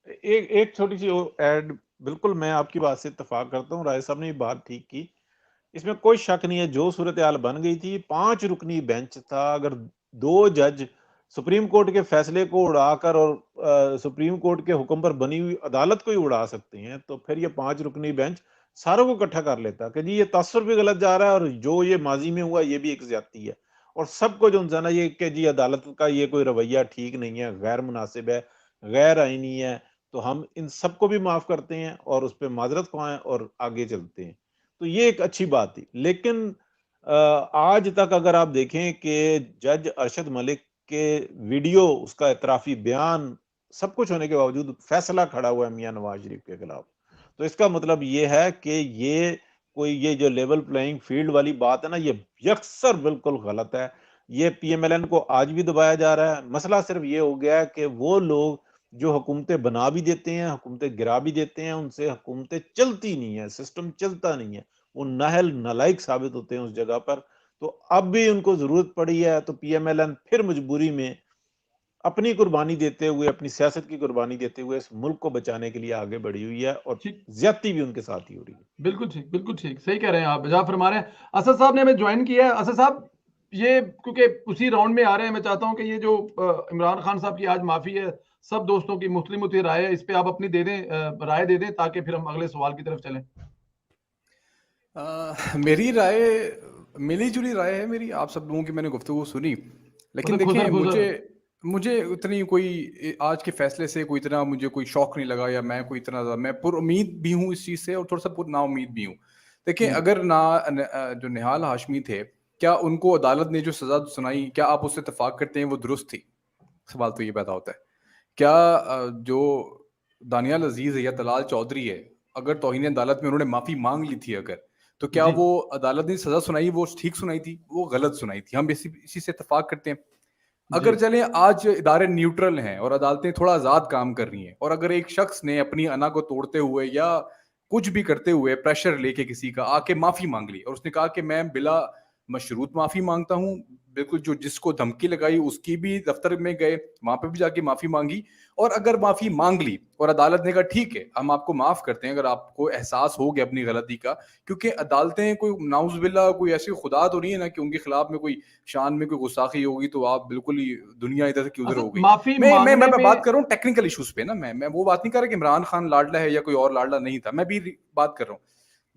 एक एक छोटी सी ऐड, बिल्कुल मैं आपकी बात से इत्तेफाक करता हूँ, राय साहब ने ये बात ठीक की। इसमें कोई शक नहीं है, जो सूरत हाल बन गई थी, 5 रुकनी बेंच था। अगर 2 जज सुप्रीम कोर्ट के फैसले को उड़ाकर और सुप्रीम कोर्ट के हुक्म पर बनी हुई अदालत को ही उड़ा सकते हैं, तो फिर ये 5 रुकनी बेंच सारों को इकट्ठा कर लेता कि जी ये तासुर भी गलत जा रहा है और जो ये माजी में हुआ ये भी एक ज्यादती है। और सबको जो ना ये कि जी अदालत का ये कोई रवैया ठीक नहीं है, गैर मुनासिब है, गैर आईनी है, तो हम इन सबको भी माफ करते हैं और उस पर माजरत ख्वाएं और आगे चलते हैं। तो ये एक अच्छी बात थी। लेकिन आज तक अगर आप देखें कि जज अरशद मलिक के वीडियो, उसका एतराफी बयान, सब कुछ होने के बावजूद फैसला खड़ा हुआ है मियां नवाज शरीफ के खिलाफ, तो इसका मतलब ये है कि ये जो लेवल प्लेइंग फील्ड वाली बात है ना, ये यकसर बिल्कुल गलत है। ये पीएमएलएन को आज भी दबाया जा रहा है। मसला सिर्फ ये हो गया है कि वो लोग जो हुकूमतें बना भी देते हैं, हुकूमतें गिरा भी देते हैं, उनसे हुकूमतें चलती नहीं है, सिस्टम चलता नहीं है, वो नाहल नालायक साबित होते हैं उस जगह पर। तो अब भी उनको जरूरत पड़ी है, तो पीएमएलएन फिर मजबूरी में अपनी कुर्बानी देते हुए, अपनी सियासत की कुर्बानी देते हुए इस मुल्क को बचाने के लिए आगे बढ़ी हुई है, और ठीक, ज्यादती भी उनके साथ ही हो रही है। बिल्कुल ठीक, बिल्कुल ठीक, सही कह रहे हैं आप, जहाँ फरमा रहे हैं। असद साहब ने हमें ज्वाइन किया है। असद साहब, ये क्योंकि उसी राउंड में आ रहे हैं, मैं चाहता हूं कि ये जो इमरान खान साहब की आज माफी है, सब दोस्तों की मुख्तलिफ राय है, इस पे आप अपनी दे दें, राय दे दें, ताकि फिर हम अगले सवाल की तरफ चलें। मेरी राय मिली जुली राय है मेरी, आप सब लोगों की मैंने गुफ्तगू सुनी, लेकिन मतलब खुसर देखें खुसर। मुझे मुझे उतनी कोई आज के फैसले से कोई इतना मुझे कोई शौक नहीं लगा, या मैं कोई इतना मैं पुर उम्मीद भी हूँ इस चीज़ से और थोड़ा सा पुर ना उम्मीद भी हूँ। देखिए, अगर जो निहाल हाशमी थे, क्या उनको अदालत ने जो सज़ा सुनाई, क्या आप उससे इत्तेफाक करते हैं वो दुरुस्त थी? सवाल तो ये पैदा होता है। क्या जो दानियाल अजीज है या तलाल चौधरी है, अगर तौहीन अदालत में उन्होंने माफी मांग ली थी अगर, तो क्या जी, वो अदालत ने सजा सुनाई वो ठीक सुनाई थी, वो गलत सुनाई थी? हम इसी से इत्तेफाक करते हैं। जी, अगर चलें आज इदारे न्यूट्रल हैं और अदालतें थोड़ा आजाद काम कर रही हैं, और अगर एक शख्स ने अपनी अना को तोड़ते हुए या कुछ भी करते हुए प्रेशर लेके किसी का आके माफी मांग ली और उसने कहा कि मैं बिला मशरूत माफी मांगता हूं, बिल्कुल जो जिसको धमकी लगाई उसकी भी दफ्तर में गए, वहां पे भी जाके माफी मांगी, और अगर माफी मांग ली और अदालत ने कहा ठीक है हम आपको माफ करते हैं अगर आपको एहसास हो गया अपनी गलती का, क्योंकि अदालतें कोई नाउजुबिल्ला कोई ऐसी खुदा तो नहीं है ना कि उनके खिलाफ में कोई शान में कोई गुस्ताखी होगी तो आप बिल्कुल ही दुनिया इधर से उधर हो असद गई। माफी मैं मांगने बात में। कर रहा हूँ टेक्निकल इश्यूज पे ना, मैं वो बात नहीं कर रहा कि इमरान खान लाडला है या कोई और लाडला नहीं था, मैं भी बात कर रहा हूँ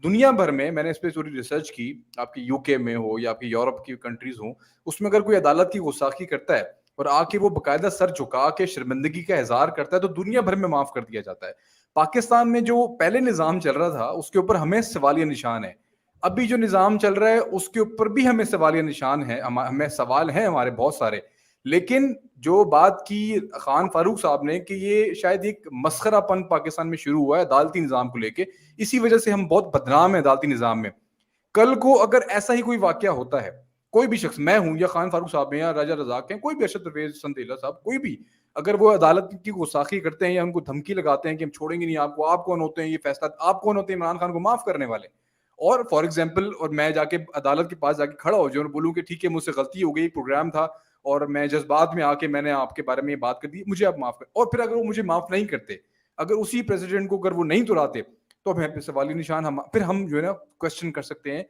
दुनिया भर में। मैंने इस पर थोड़ी रिसर्च की, आपकी यूके में हो या आपकी यूरोप की कंट्रीज हो, उसमें अगर कोई अदालत की गुस्ताखी करता है और आके वो बकायदा सर झुका के शर्मिंदगी का इजहार करता है तो दुनिया भर में माफ कर दिया जाता है। पाकिस्तान में जो पहले निजाम चल रहा था उसके ऊपर हमें सवालिया निशान है, अभी जो निजाम चल रहा है उसके ऊपर भी हमें सवालिया निशान है, हमें सवाल है हमारे बहुत सारे। लेकिन जो बात की खान फारूक साहब ने कि ये शायद एक मस्खरापन पाकिस्तान में शुरू हुआ है अदालती निजाम को लेके, इसी वजह से हम बहुत बदनाम है अदालती निजाम में। कल को अगर ऐसा ही कोई वाकया होता है, कोई भी शख्स, मैं हूं या खान फारूक साहब हैं या राजा रजाक हैं, कोई भी, अरशद परवेज संदेला साहब, कोई भी, अगर वो अदालत की गुस्ताखी करते हैं या उनको धमकी लगाते हैं कि हम छोड़ेंगे नहीं आपको, आप कौन होते हैं ये फैसला, आप कौन होते हैं इमरान खान को माफ करने वाले? और फॉर एग्जाम्पल, और मैं जाके अदालत के पास जाके खड़ा हो जाऊं और बोलूं कि ठीक है मुझसे गलती हो गई, प्रोग्राम था और मैं जज्बात में आके मैंने आपके बारे में ये बात कर दी, मुझे आप माफ कर, और फिर अगर वो मुझे माफ नहीं करते, अगर उसी प्रेसिडेंट को अगर वो नहीं तुराते, तो हमें सवाली निशान, हम फिर हम जो है ना क्वेश्चन कर सकते हैं।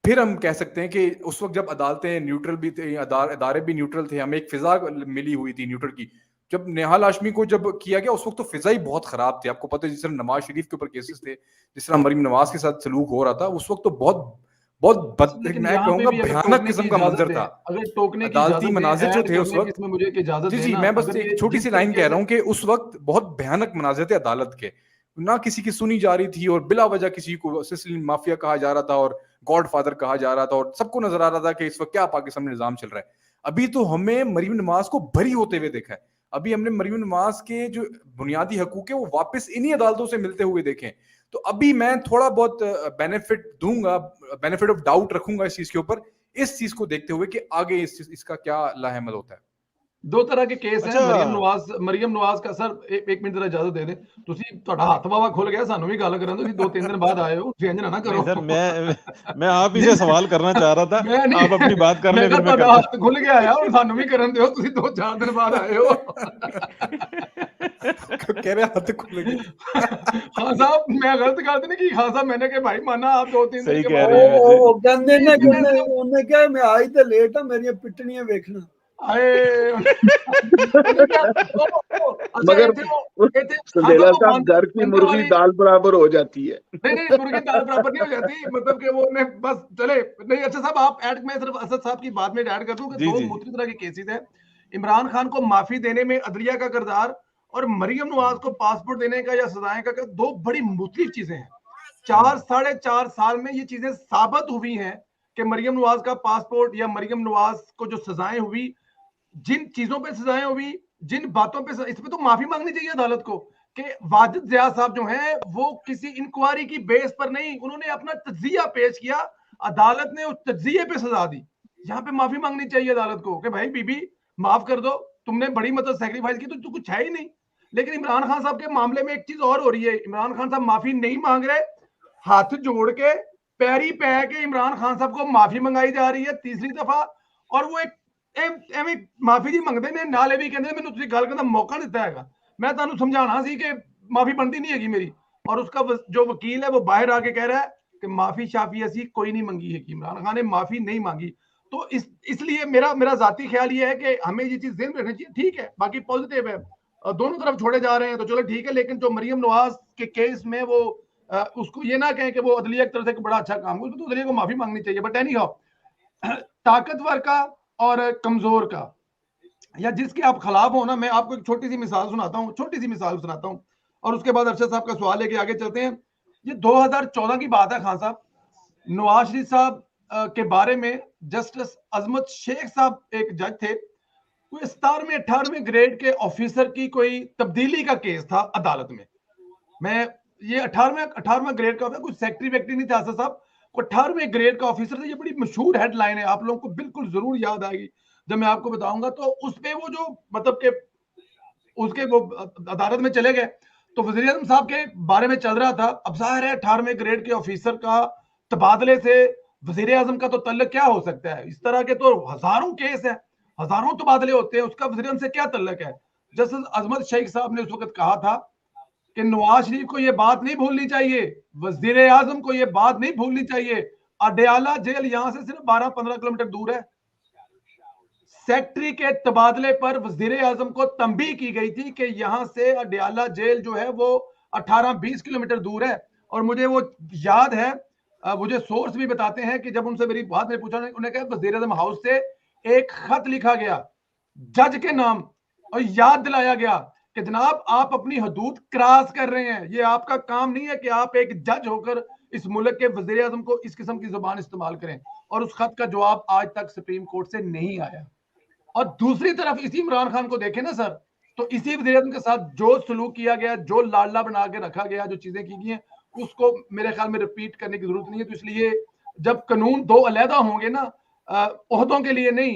फिर हम कह सकते हैं कि उस वक्त जब अदालतें न्यूट्रल भी थे, अदारे भी न्यूट्रल थे, हमें एक फिजा मिली हुई थी न्यूट्रल की। जब नेहाल हाशमी को जब किया गया उस वक्त तो फिजा ही बहुत खराब थी, आपको पता है, जिस तरह नवाज शरीफ के ऊपर केसेस थे, जिस तरह मरीम नवाज के साथ सलूक हो रहा था उस वक्त, तो बहुत बहुत लेकिन मैं यहाँ पे कहूंगा भी अगर भयानक टोकने की किस्म का इजाजत मंजर दें, था। अगर टोकने की अदालती इजाजत दें, मनाजिर जो ऐड थे उस करने की वक्त, इसमें मुझे एक इजाजत जी दें जी, ना, मैं बस अगर एक ये छोटी जिस सी लाइन तरीके कह रहा से। हूँ कि उस वक्त बहुत भयानक मनाजिर थे अदालत के, ना किसी की सुनी जा रही थी और बिला वजह किसी को सिसिलियन माफिया कहा जा रहा था और गॉड फादर कहा जा रहा था, और सबको नजर आ रहा था कि इस वक्त क्या पाकिस्तान में निजाम चल रहा है। अभी तो हमें मरीम नवाज को बरी होते हुए देखा है, अभी हमने मरीम नवाज के जो बुनियादी हकूक है वो वापस इन्हीं अदालतों से मिलते हुए देखे। तो अभी मैं थोड़ा बहुत बेनिफिट दूंगा, बेनिफिट ऑफ डाउट रखूंगा इस चीज के ऊपर, इस चीज को देखते हुए कि आगे इसका क्या लाहेमल होता है। दो तरह के केस हैं। अच्छा मरियम नवाज का सर एक मिनट जरा इजाजत दे दे, ਤੁਸੀਂ ਤੁਹਾਡਾ ਹੱਥ ਵਾਵਾ ਖੁੱਲ ਗਿਆ, ਸਾਨੂੰ ਵੀ ਗੱਲ ਕਰਨ ਦਿਓ, ਤੁਸੀਂ 2-3 दिन बाद आए हो, चेंज ना नहीं सर, करो। मैं आप ही से सवाल करना चाह रहा था, मैं नहीं, आप अपनी बात कर मैं ले कहा फिर मैं ਤੁਹਾਡਾ करता ਹੱਥ ਖੁੱਲ ਗਿਆ ਆ, ਹੁਣ ਸਾਨੂੰ ਵੀ ਕਰਨ ਦਿਓ, ਤੁਸੀਂ 2-4 दिन बाद आए हो। कह रहे हाथ खुल गए। हाँ साहब, मैं गलत कहा था नहीं कि हाँ साहब, मैंने कहा भाई माना आप 2-3 दिन सही के कह बाद रहे हैं वैसे। ਉਹ ਕਹਿੰਦੇ ਨੇ ਕਹਿੰਦੇ ਉਹਨੇ ਕਿਹਾ ਮੈਂ ਆਈ ਤੇ ਲੇਟ ਆ, ਮੇਰੀਆਂ ਪਿੱਟਣੀਆਂ ਵੇਖਣਾ। आए ਉਹਨੇ ਕਿਹਾ ਅੱਛਾ मगर ਇੱਥੇ ਇੱਥੇ संदेला वो साहब, घर की बंदर मुर्गी वाली दाल बराबर हो जाती है। नहीं मुर्गी दाल बराबर नहीं हो जाती, मतलब कि वो ने बस चले नहीं। अच्छा साहब आप ऐड, मैं सिर्फ असद साहब की बात में ऐड कर दूं कि जी दो जी मुख्तलिफ तरह के केसेस हैं। इमरान खान को माफी देने में अदलिया का किरदार और मरियम नवाज को पासपोर्ट देने का या सजाएं का दो बड़ी मुख्तलिफ चीजें हैं। 4-4.5 साल में ये चीजें साबित हुई हैं कि मरियम नवाज का पासपोर्ट या मरियम नवाज को जो सजाएं हुई, जिन चीजों पे सजाएं हुई, जिन बातों पे, इसमें तो माफी मांगनी चाहिए अदालत को कि वाजिद ज़िया साहब जो हैं वो किसी इंक्वायरी की बेस पर नहीं, उन्होंने अपना तज्जिया पेश किया, अदालत ने उस तज्जिए पे सजा दी। यहाँ पे माफी मांगनी चाहिए अदालत को कि भाई बीबी माफ कर दो, तुमने बड़ी मतलब सेक्रीफाइस की तो कुछ है ही नहीं। लेकिन इमरान खान साहब के मामले में एक चीज और हो रही है, इमरान खान साहब माफी नहीं मांग रहे, हाथ जोड़ के पैरी पै के इमरान खान साहब को माफी मंगाई जा रही है तीसरी दफा। और वो एक ਐਵੇਂ ਮਾਫੀ ਜੀ ਮੰਗਦੇ ਨੇ, ਨਾਲੇ ਵੀ ਕਹਿੰਦੇ ਮੈਨੂੰ ਤੁਸੀਂ ਗੱਲ ਕਰਨ ਦਾ ਮੌਕਾ ਦਿੱਤਾ ਹੈਗਾ, मैं ਤੁਹਾਨੂੰ ਸਮਝਾਣਾ ਸੀ कि माफी बनती नहीं हैगी मेरी। और उसका जो वकील है वो बाहर आके कह रहा है कि माफी शाफी ऐसी कोई नहीं मंगी है, कि इमरान खान ने माफी नहीं मांगी। तो इसलिए मेरा जाती ख्याल ये है कि हमें ये चीज ध्यान रखनी चाहिए। ठीक है, बाकी पॉजिटिव है, दोनों तरफ छोड़े जा रहे हैं तो चलो ठीक है, लेकिन जो मरियम नवाज के केस में वो उसको ये ना कहें कि वो अदलिया की तरफ से बड़ा अच्छा काम हुआ, तो अदलिया को माफी मांगनी चाहिए। बट एनी हाउ, ताकतवर का और कमजोर का या जिसके आप खिलाफ हो ना, मैं आपको एक छोटी सी मिसाल सुनाता हूं और उसके बाद अरशद साहब का सवाल लेके आगे चलते हैं। ये 2014 की बात है खान साहब, नवाज शरीफ साहब के बारे में जस्टिस अजमत शेख साहब एक जज थे, कोई 17वें-18वें ग्रेड के ऑफिसर की कोई तब्दीली का केस था अदालत में। मैं ये 18वां ग्रेड का होता है, कुछ सेक्रेटरी वेक्टरी नहीं था साहब, 18वें ग्रेड का ऑफिसर था। ये बड़ी मशहूर हेडलाइन है, आप लोगों को बिल्कुल जरूर याद आएगी जब मैं आपको बताऊंगा। तो उस पे वो जो मतलब के उसके वो अदालत में चले गए तो वजीर आजम साहब के बारे में चल रहा था। अब जाहिर है 18वें ग्रेड के ऑफिसर का तबादले से वजीर आजम का तो तल्लक क्या हो सकता है? इस तरह के तो हजारों केस है, हजारों तबादले होते हैं, उसका वजीर आजम से क्या तल्लक है? जस्टिस अजमत शेख साहब ने उस वक्त कहा था कि नवाज शरीफ को यह बात नहीं भूलनी चाहिए, वजीर आजम को यह बात नहीं भूलनी चाहिए, अडयाला जेल यहां से सिर्फ 12-15 किलोमीटर दूर है। सेक्रेटरी के तबादले पर वजीर आजम को तंबीह की गई थी कि यहां से अडयाला जेल जो है वो 18-20 किलोमीटर दूर है। और मुझे वो याद है, मुझे सोर्स भी बताते हैं कि जब उनसे मेरी बात में पूछा, उन्होंने कहा वजीर आजम हाउस से एक खत लिखा गया जज के नाम और याद दिलाया गया कि जनाब आप अपनी हदूद क्रॉस कर रहे हैं, ये आपका काम नहीं है कि आप एक जज होकर इस मुल्क के वजीर आजम को इस किस्म की जुबान इस्तेमाल करें। और उस खत का जवाब आज तक सुप्रीम कोर्ट से नहीं आया। और दूसरी तरफ इसी इमरान खान को देखें ना सर, तो इसी वजीर आजम के साथ जो सलूक किया गया, जो लाडला बना के रखा गया, जो चीजें की गई हैं, उसको मेरे ख्याल में रिपीट करने की जरूरत नहीं है। तो इसलिए जब कानून दो अलहदा होंगे ना, ओहदों के लिए नहीं,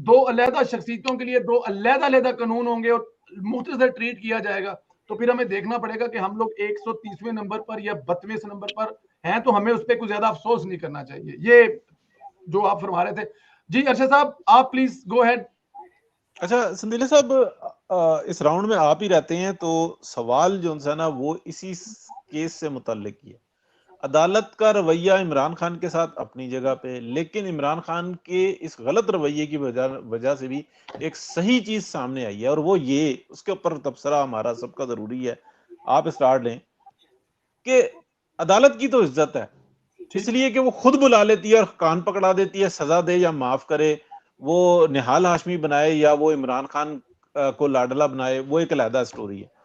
दो अलहदा शख्सियतों के लिए दो अलहदा कानून होंगे और मुफ्त से ट्रीट किया जाएगा, तो फिर हमें देखना पड़ेगा कि हम लोग 130वें नंबर पर या 32वें नंबर पर हैं, तो हमें उस पर कुछ ज्यादा अफसोस नहीं करना चाहिए। ये जो आप फरमा रहे थे जी। अरशद साहब आप प्लीज गो अहेड। अच्छा संदीला साहब, इस राउंड में आप ही रहते हैं, तो सवाल जो है ना वो इसी केस से मुतल्लिक ही है। अदालत का रवैया इमरान खान के साथ अपनी जगह पे, लेकिन इमरान खान के इस गलत रवैये की वजह से भी एक सही चीज सामने आई है, और वो ये, उसके ऊपर तबसरा हमारा सबका जरूरी है। आप स्टार्ट लें कि अदालत की तो इज्जत है, इसलिए कि वो खुद बुला लेती है और कान पकड़ा देती है, सजा दे या माफ करे, वो निहाल हाशमी बनाए या वो इमरान खान को लाडला बनाए, वो एक अलहदा स्टोरी है।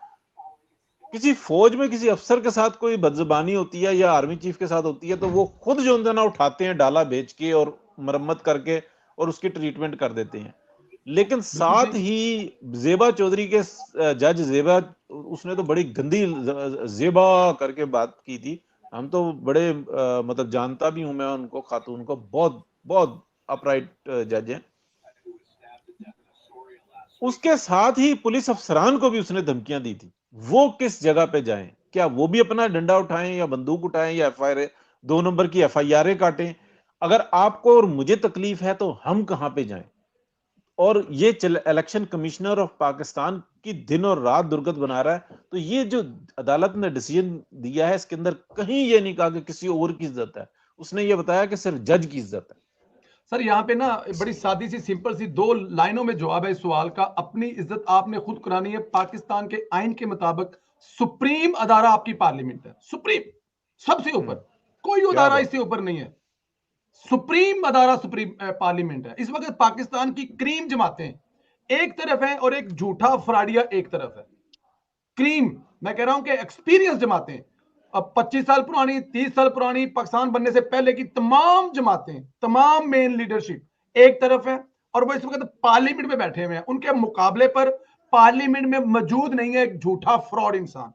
किसी फौज में किसी अफसर के साथ कोई बदजुबानी होती है या आर्मी चीफ के साथ होती है, तो वो खुद जो है ना उठाते हैं डाला बेच के और मरम्मत करके और उसकी ट्रीटमेंट कर देते हैं। लेकिन साथ ही जेबा चौधरी के जज जेबा, उसने तो बड़ी गंदी जेबा करके बात की थी। हम तो बड़े मतलब जानता भी हूं मैं उनको, खातून को, बहुत बहुत अपराइट जज हैं। उसके साथ ही पुलिस अफसरान को भी उसने धमकियां दी थी। वो किस जगह पे जाएं? क्या वो भी अपना डंडा उठाएं या बंदूक उठाएं या एफआईआर 2 नंबर की एफआईआर काटें? अगर आपको और मुझे तकलीफ है तो हम कहां पे जाएं? और ये इलेक्शन कमिश्नर ऑफ पाकिस्तान की दिन और रात दुर्गत बना रहा है। तो ये जो अदालत ने डिसीजन दिया है, इसके अंदर कहीं ये नहीं कहा कि किसी और की इज्जत है, उसने ये बताया कि सिर्फ जज की इज्जत है। सर यहाँ पे ना बड़ी सादी सी सिंपल सी 2 लाइनों में जवाब है इस सवाल का। अपनी इज्जत आपने खुद करानी है। पाकिस्तान के आइन के मुताबिक सुप्रीम अदारा आपकी पार्लियामेंट है, सुप्रीम, सबसे ऊपर, कोई क्या अदारा बात। इससे ऊपर नहीं है। सुप्रीम अदारा सुप्रीम पार्लियामेंट है। इस वक्त पाकिस्तान की क्रीम जमातें एक तरफ है और एक झूठा फ्राडिया एक तरफ है। क्रीम, मैं कह रहा हूं कि एक्सपीरियंस जमातें, अब 25 साल पुरानी, 30 साल पुरानी, पाकिस्तान बनने से पहले की तमाम जमातें, तमाम मेन लीडरशिप एक तरफ है और वो इस वक्त पार्लियामेंट में बैठे हुए हैं। उनके मुकाबले पर पार्लियामेंट में मौजूद नहीं है एक झूठा फ्रॉड इंसान।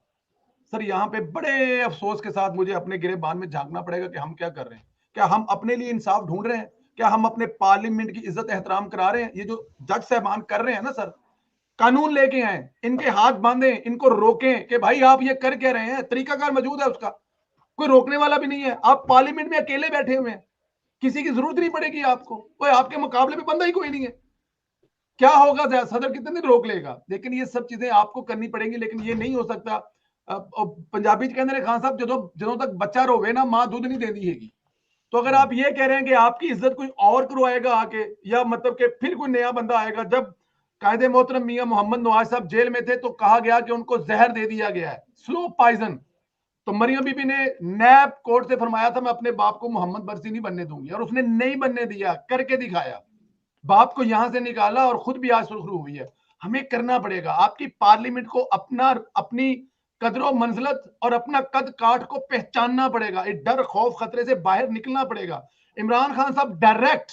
सर यहाँ पे बड़े अफसोस के साथ मुझे अपने गिरेबान में झांकना पड़ेगा कि हम क्या कर रहे हैं। क्या हम अपने लिए इंसाफ ढूंढ रहे हैं? क्या हम अपने पार्लियामेंट की इज्जत एहतराम करा रहे हैं? ये जो जज साहबान कर रहे हैं ना सर, कानून लेके आए, इनके हाथ बांधे, इनको रोकें कि भाई आप ये कर क्या रहे हैं। तरीकाकार मौजूद है उसका, कोई रोकने वाला भी नहीं है। आप पार्लियामेंट में अकेले बैठे हुए हैं, किसी की जरूरत नहीं पड़ेगी आपको, कोई आपके मुकाबले में बंदा ही कोई नहीं है। क्या होगा, सदर कितने दिन रोक लेगा? लेकिन ये सब चीजें आपको करनी पड़ेंगी। लेकिन ये नहीं हो सकता। पंजाबी कहते हैं खान साहब, ਜਦੋਂ तक बच्चा रोवे ना मां दूध नहीं देती हैगी। तो अगर आप ये कह रहे हैं कि आपकी इज्जत कोई और करवाएगा आके, या मतलब कि फिर कोई नया बंदा आएगा। जब कायदे मोहतरम मियां मोहम्मद नवाज साहब जेल में थे तो कहा गया कि उनको जहर दे दिया गया है, स्लो पॉइजन। तो मरियम बीबी ने नैब कोर्ट से फरमाया था मैं अपने बाप को मोहम्मद बरसी नहीं बनने दूंगी, और उसने नहीं बनने दिया, करके दिखाया। बाप को यहां से निकाला और खुद भी आज सुरखरू हुई है। हमें करना पड़ेगा। आपकी पार्लियामेंट को अपनी कदरों मंजिलत और अपना कद काठ को पहचानना पड़ेगा। एक डर खौफ खतरे से बाहर निकलना पड़ेगा। इमरान खान साहब डायरेक्ट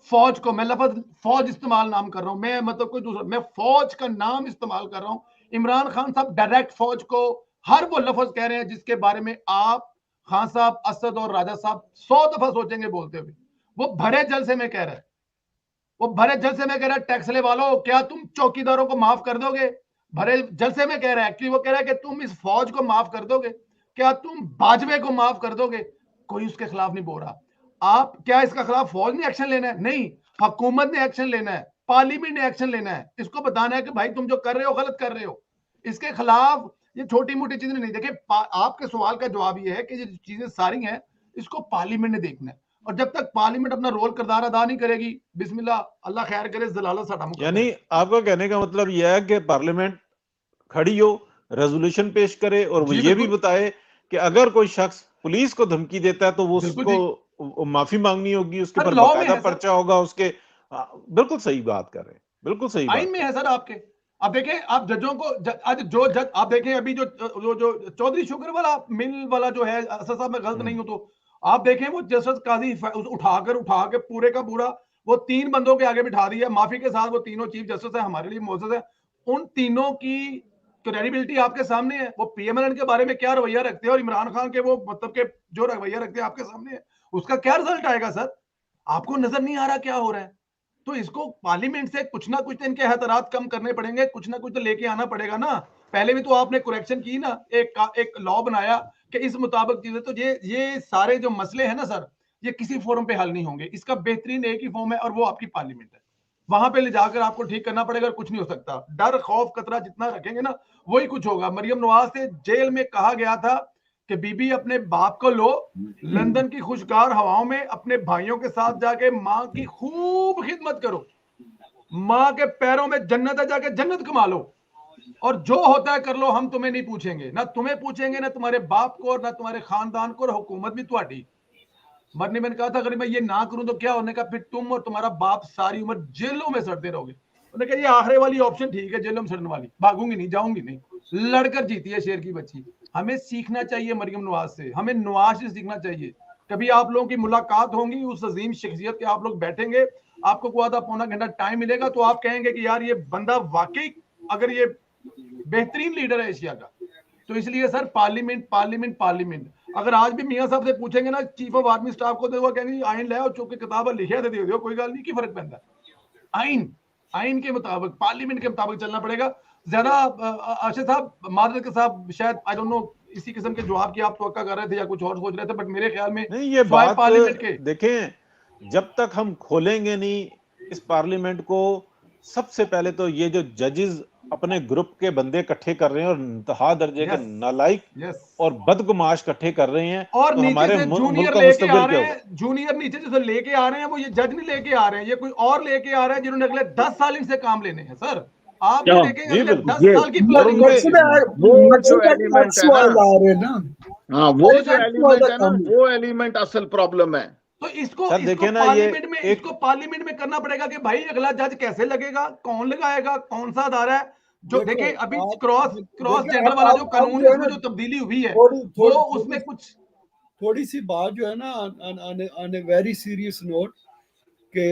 फौज को, मैं लफ्ज फौज इस्तेमाल नाम कर रहा हूं, मैं मतलब कोई दूसरा, मैं फौज का नाम इस्तेमाल कर रहा हूं। इमरान खान साहब डायरेक्ट फौज को हर वो लफ्ज कह रहे हैं जिसके बारे में आप, खान साहब, असद और राजा साहब 100 दफा सोचेंगे बोलते हुए। वो भरे जल से मैं कह रहा है, वो भरे जलसे में कह रहा है टैक्स वालों क्या तुम चौकीदारों को माफ कर दोगे? भरे जलसे में कह रहा है कि वो कह रहा है कि तुम इस फौज को माफ कर दोगे, क्या तुम बाजवे को माफ कर दोगे? कोई उसके खिलाफ नहीं बोल रहा। आप क्या इसका खिलाफ फौज ने एक्शन लेना है? नहीं, हुकूमत ने एक्शन लेना है, पार्लियामेंट ने एक्शन लेना है। इसको बताना है कि भाई तुम जो कर रहे हो गलत कर रहे हो। इसके खिलाफ ये छोटी मोटी चीजें नहीं। देखिए आपके सवाल का जवाब ये है कि ये चीजें सारी हैं इसको पार्लियामेंट ने देखना है। और जब तक पार्लियामेंट अपना रोल किरदार अदा नहीं करेगी, बिस्मिल्लाह, अल्लाह खैर करे, जलाला साडा मुकद्दर। यानी आपका कहने का मतलब यह है कि पार्लियामेंट खड़ी हो, रेजोल्यूशन पेश करे और वो जी ये भी बिल्कुल बताए कि अगर कोई शख्स पुलिस को धमकी देता है तो वो बिल्कुल जी। उसको माफी मांगनी होगी, उसके सर ऊपर लॉ में बाकायदा है सर, पर्चा होगा उसके। बिल्कुल सही बात कर रहे हैं, बिल्कुल सही आइन बात में कर है रहे सर आपके। अब देखें, आप जजों को आज जो जज आप देखें, अभी जो चौधरी शुगर वाला मिल वाला जो है, असद साहब मैं गलत नहीं हूं तो आप देखें, वो जस्टिस काजी उठा के पूरे का पूरा वो 3 बंदों के आगे बिठा दिया माफी के साथ। वो तीनों चीफ जस्टिस है, हमारे लिए मौजूद है। उन तीनों की क्रेडिबिलिटी आपके सामने है। वो पीएमएलएन के बारे में क्या रवैया रखते हैं और इमरान खान के वो मतलब के जो रवैया रखते हैं आपके सामने है। उसका क्या रिजल्ट आएगा सर? आपको नजर नहीं आ रहा क्या हो रहा है? तो इसको पार्लियामेंट से कुछ ना कुछ तो इनके हतरात कम करने पड़ेंगे, कुछ ना कुछ तो लेके आना पड़ेगा ना। पहले भी तो आपने करेक्शन की ना, एक लॉ बनाया कि इस मुताबिक चीजें। तो ये सारे जो मसले हैं ना सर, ये किसी फोरम पे हल नहीं होंगे। इसका बेहतरीन एक ही फॉर्म है और वो आपकी पार्लियामेंट है। वहां पे ले जाकर आपको ठीक करना पड़ेगा और कुछ नहीं हो सकता। डर खौफ खतरा जितना रखेंगे ना, वही कुछ होगा। मरियम नवाज से जेल में कहा गया था कि बीबी अपने बाप को लो, लंदन की खुशगार हवाओं में अपने भाइयों के साथ जाके मां की खूब खिदमत करो, मां के पैरों में जन्नत है, जाके जन्नत कमा लो, और जो होता है कर लो, हम तुम्हें नहीं पूछेंगे। ना तुम्हें पूछेंगे, ना तुम्हारे बाप को, और ना तुम्हारे खानदान को, और हुकूमत भी तुम्हारी। मरने मैंने कहा था अगर मैं ये ना करूं तो क्या होने का, फिर तुम और तुम्हारा बाप सारी उम्र जेलों में सड़ते रहोगे। उन्होंने कहा ये आखिरी वाली ऑप्शन ठीक है, जेलों में सड़ने वाली, भागूंगी नहीं, जाऊंगी नहीं। लड़कर जीती है शेर की बच्ची। हमें सीखना चाहिए मरियम नवाज से, हमें नवाज से सीखना चाहिए। कभी आप लोगों की मुलाकात होंगी उस अजीम शख्सियत के, आप लोग बैठेंगे, आपको को आधा पौना घंटा टाइम मिलेगा तो आप कहेंगे कि यार ये बंदा वाकई अगर ये बेहतरीन लीडर है एशिया का। तो इसलिए सर पार्लियामेंट पार्लियामेंट पार्लियामेंट, अगर आज भी मियां साहब से पूछेंगे ना चीफ ऑफ आर्मी स्टाफ को, तो वो कहेंगे आइन ले आओ, चुप के किताब लिखे दे दियो, कोई गल नहीं, की फर्क पैंदा आइन। आइन के मुताबिक, पार्लियामेंट के मुताबिक चलना पड़ेगा। ज्यादा अर्शद साहब, मादरत के साहब, शायद आई डोंट नो इसी किस्म के जवाब की आप तवक्का कर रहे थे या कुछ और सोच रहे थे, बट मेरे ख्याल में नहीं, ये सिवाय बात पार्लियामेंट के देखें, जब तक हम खोलेंगे नहीं इस पार्लियामेंट को, सबसे पहले तो ये जो जजेस अपने ग्रुप के बंदे इकट्ठे कर रहे हैं और इंतहा दर्जे के Yes. नालायक यस, और बदगुमाश इकट्ठे कर रहे हैं, और तो नीचे हमारे से मुल्क जूनियर का लेके मुस्तकबिल आ क्या रहे होगा? हैं, जूनियर नीचे से लेके आ रहे हैं, वो ये जज नहीं लेके आ रहे हैं, ये कोई और लेके आ रहे हैं जिन्होंने अगले 10 साल इनसे काम लेने हैं। सर आप क्या? ये देखें, जी अगले बिल्कुल। 10 ये साल की और प्लानिंग उनके वो जो एलिमेंट है ना, आ रहे ना, हाँ वो जी जो सर, एलिमेंट है ना, वो एलिमेंट असल प्रॉब्लम है। तो इसको सर इसको देखें ना, ये पार्लियामेंट में एक इसको पार्लियामेंट में करना पड़ेगा कि भाई अगला जज कैसे लगेगा, कौन लगाएगा, कौन सा अदारा है जो देखो, देखें अभी आप क्रॉस देखिए, जेंडर वाला जो अब कानून जो है है उसमें ना, जो तब्दीली हुई है थोड़ी वो थोड़ी उसमें कुछ थोड़ी सी बात जो है ना, on a very serious note, कि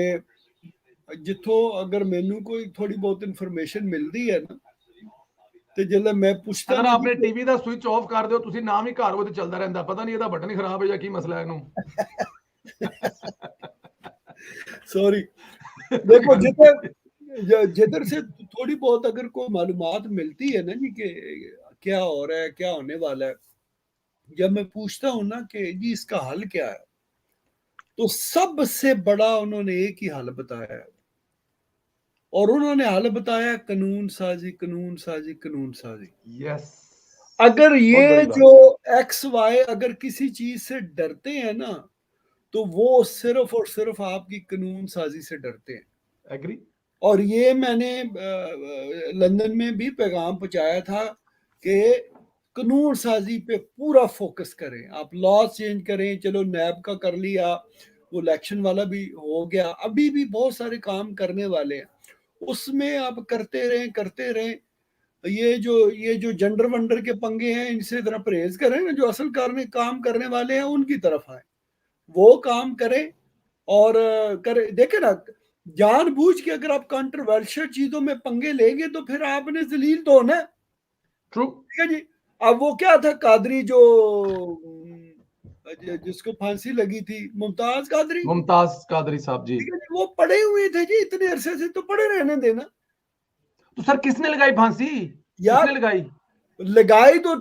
जिथों अगर मैनू कोई थोड़ी बहुत इन्फॉर्मेशन मिलती है ना, ਤੇ ਜਦੋਂ ਮੈਂ ਪੁੱਛਦਾ अगर ना आपने टीवी ਦਾ स्विच ऑफ कर ਦਿਓ ਤੁਸੀਂ ਨਾਮ ਹੀ ਘਰ ਉਹ ਤੇ ਚੱਲਦਾ ਰਹਿੰਦਾ, ਪਤਾ ਨਹੀਂ ਇਹਦਾ ਬਟਨ ਹੀ ਖਰਾਬ ਹੈ ਜਾਂ ਕੀ ਮਸਲਾ ਹੈ ਇਹਨੂੰ। सॉरी, देखो जिधर से थोड़ी बहुत अगर कोई मालूमात मिलती है ना जी कि क्या हो रहा है, क्या होने वाला है, जब मैं पूछता हूँ ना कि जी इसका हल क्या है, तो सबसे बड़ा उन्होंने एक ही हल बताया है, और उन्होंने हल बताया कानून साजी, कानून साजी, कानून साजी। यस, अगर बहुत ये बड़ी बात। जो एक्स वाई अगर किसी चीज से डरते हैं ना, तो वो सिर्फ और सिर्फ आपकी कानून साजी से डरते हैं। एग्री। और ये मैंने लंदन में भी पैगाम पहुंचाया था कि कानून साजी पे पूरा फोकस करें, आप लॉ चेंज करें। चलो नैब का कर लिया, वो इलेक्शन वाला भी हो गया, अभी भी बहुत सारे काम करने वाले हैं, उसमें आप करते रहें। ये जो जेंडर वंडर के पंगे हैं, इनसे जरा परहेज करें ना, जो असल काम करने वाले हैं उनकी तरफ आए, वो काम करें और करें। देखे ना, जानबूझ के अगर आप कंट्रोवर्शियल चीजों में पंगे लेंगे तो फिर आपने जलील तो होना है। ट्रू। ठीक है जी। अब वो क्या था, कादरी जो जिसको फांसी लगी थी, मुमताज कादरी, मुमताज कादरी साहब जी, ठीक है जी, वो पड़े हुए थे जी इतने अरसे से, तो पड़े रहने देना। तो सर किसने लगाई फांसी, यार किसने लगाई? लगाई तो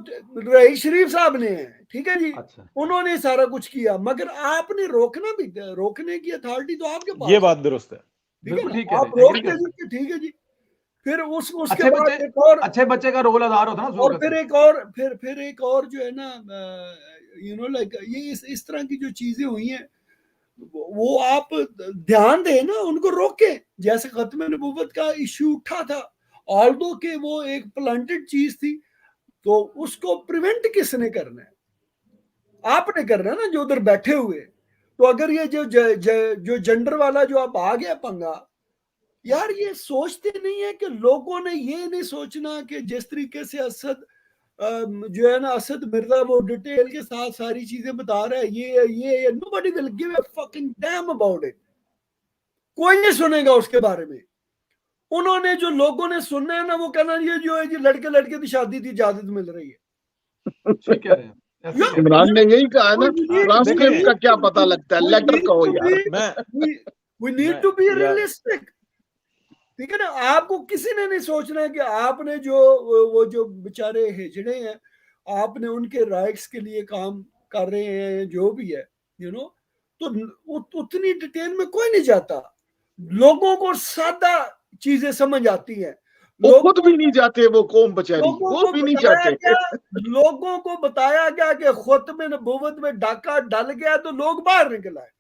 रईस शरीफ साहब ने है, ठीक है जी, अच्छा, उन्होंने सारा कुछ किया, मगर आपने रोकना भी, रोकने की अथॉरिटी तो आपके पास ये है। बात दुरुस्त है। ठीक है बिल्कुल ना, ठीक कह आप रहे हैं, रोक एग्री कर दीजिए सकते कि ठीक है जी। फिर उसके अच्छे बाद बच्चे, एक और, अच्छे बच्चे का रोल अदा होता है ना और शुरू फिर से। एक और, फिर एक और जो है ना, यू नो लाइक, ये इस तरह की जो चीजें हुई हैं, वो आप ध्यान दें ना, उनको रोकें। जैसे खत्म नबूवत का इश्यू उठा था, ऑल्दो के वो एक प्लांटेड चीज थी, तो उसको प्रिवेंट किसने करना है? आपने करना है ना, जो उधर बैठे हुए। तो अगर ये जो जेंडर वाला जो अब आ गया पंगा, यार ये सोचते नहीं है कि लोगों ने ये नहीं सोचना कि जिस तरीके से असद जो है ना, असद मिर्जा वो डिटेल के साथ सारी चीजें बता रहा है, ये nobody will give a fucking damn about it, कोई नहीं सुनेगा उसके बारे में। उन्होंने जो लोगों ने सुनना है ना, वो कहना ये जो है, ये लड़के की शादी की इजाजत मिल रही है। ठीक कह रहे हैं, ऐसे ही कह रहे हैं। इमरान ने यही कहा है ना, ट्रांसक्रिप्ट का क्या पता लगता है, लेटर कहो यार। We need to be realistic। ठीक है ना, आपको किसी ने नहीं सोचना कि आपने वो जो बेचारे हिजड़े हैं, आपने उनके राइट्स के लिए काम कर रहे हैं, जो भी है, यू नो, तो उतनी डिटेल में कोई नहीं जाता। लोगों को सादा चीजें समझ आती हैं, वो खुद भी नहीं जाते, वो कौम बेचारी, वो भी नहीं जाते। लोगों को बताया गया कि खुतमे नबूवत में डाका डल गया तो लोग बाहर निकल आए।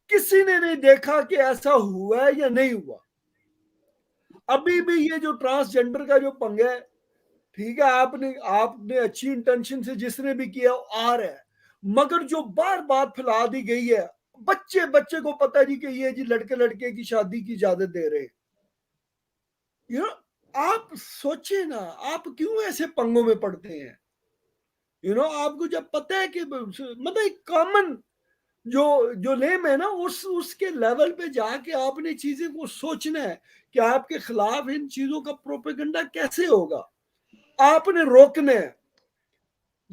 किसी ने नहीं देखा कि ऐसा हुआ है या नहीं हुआ। अभी भी ये जो ट्रांसजेंडर का जो पंगा है, ठीक है, आपने अच्छी इंटेंशन से जिसने भी किया आ रहा है, मगर जो बार बात फैला दी गई है, बच्चे को पता नहीं कि ये जी लड़के की शादी की इजाजत दे रहे हैं। यू नो, आप सोचे ना, आप क्यों ऐसे पंगों में पड़ते हैं? यू नो, आपको जब पता है कि मतलब एक कॉमन जो लेम है ना, उसके लेवल पे जाके आपने चीजें को सोचना है कि आपके खिलाफ इन चीजों का प्रोपेगेंडा कैसे होगा, आपने रोकना है।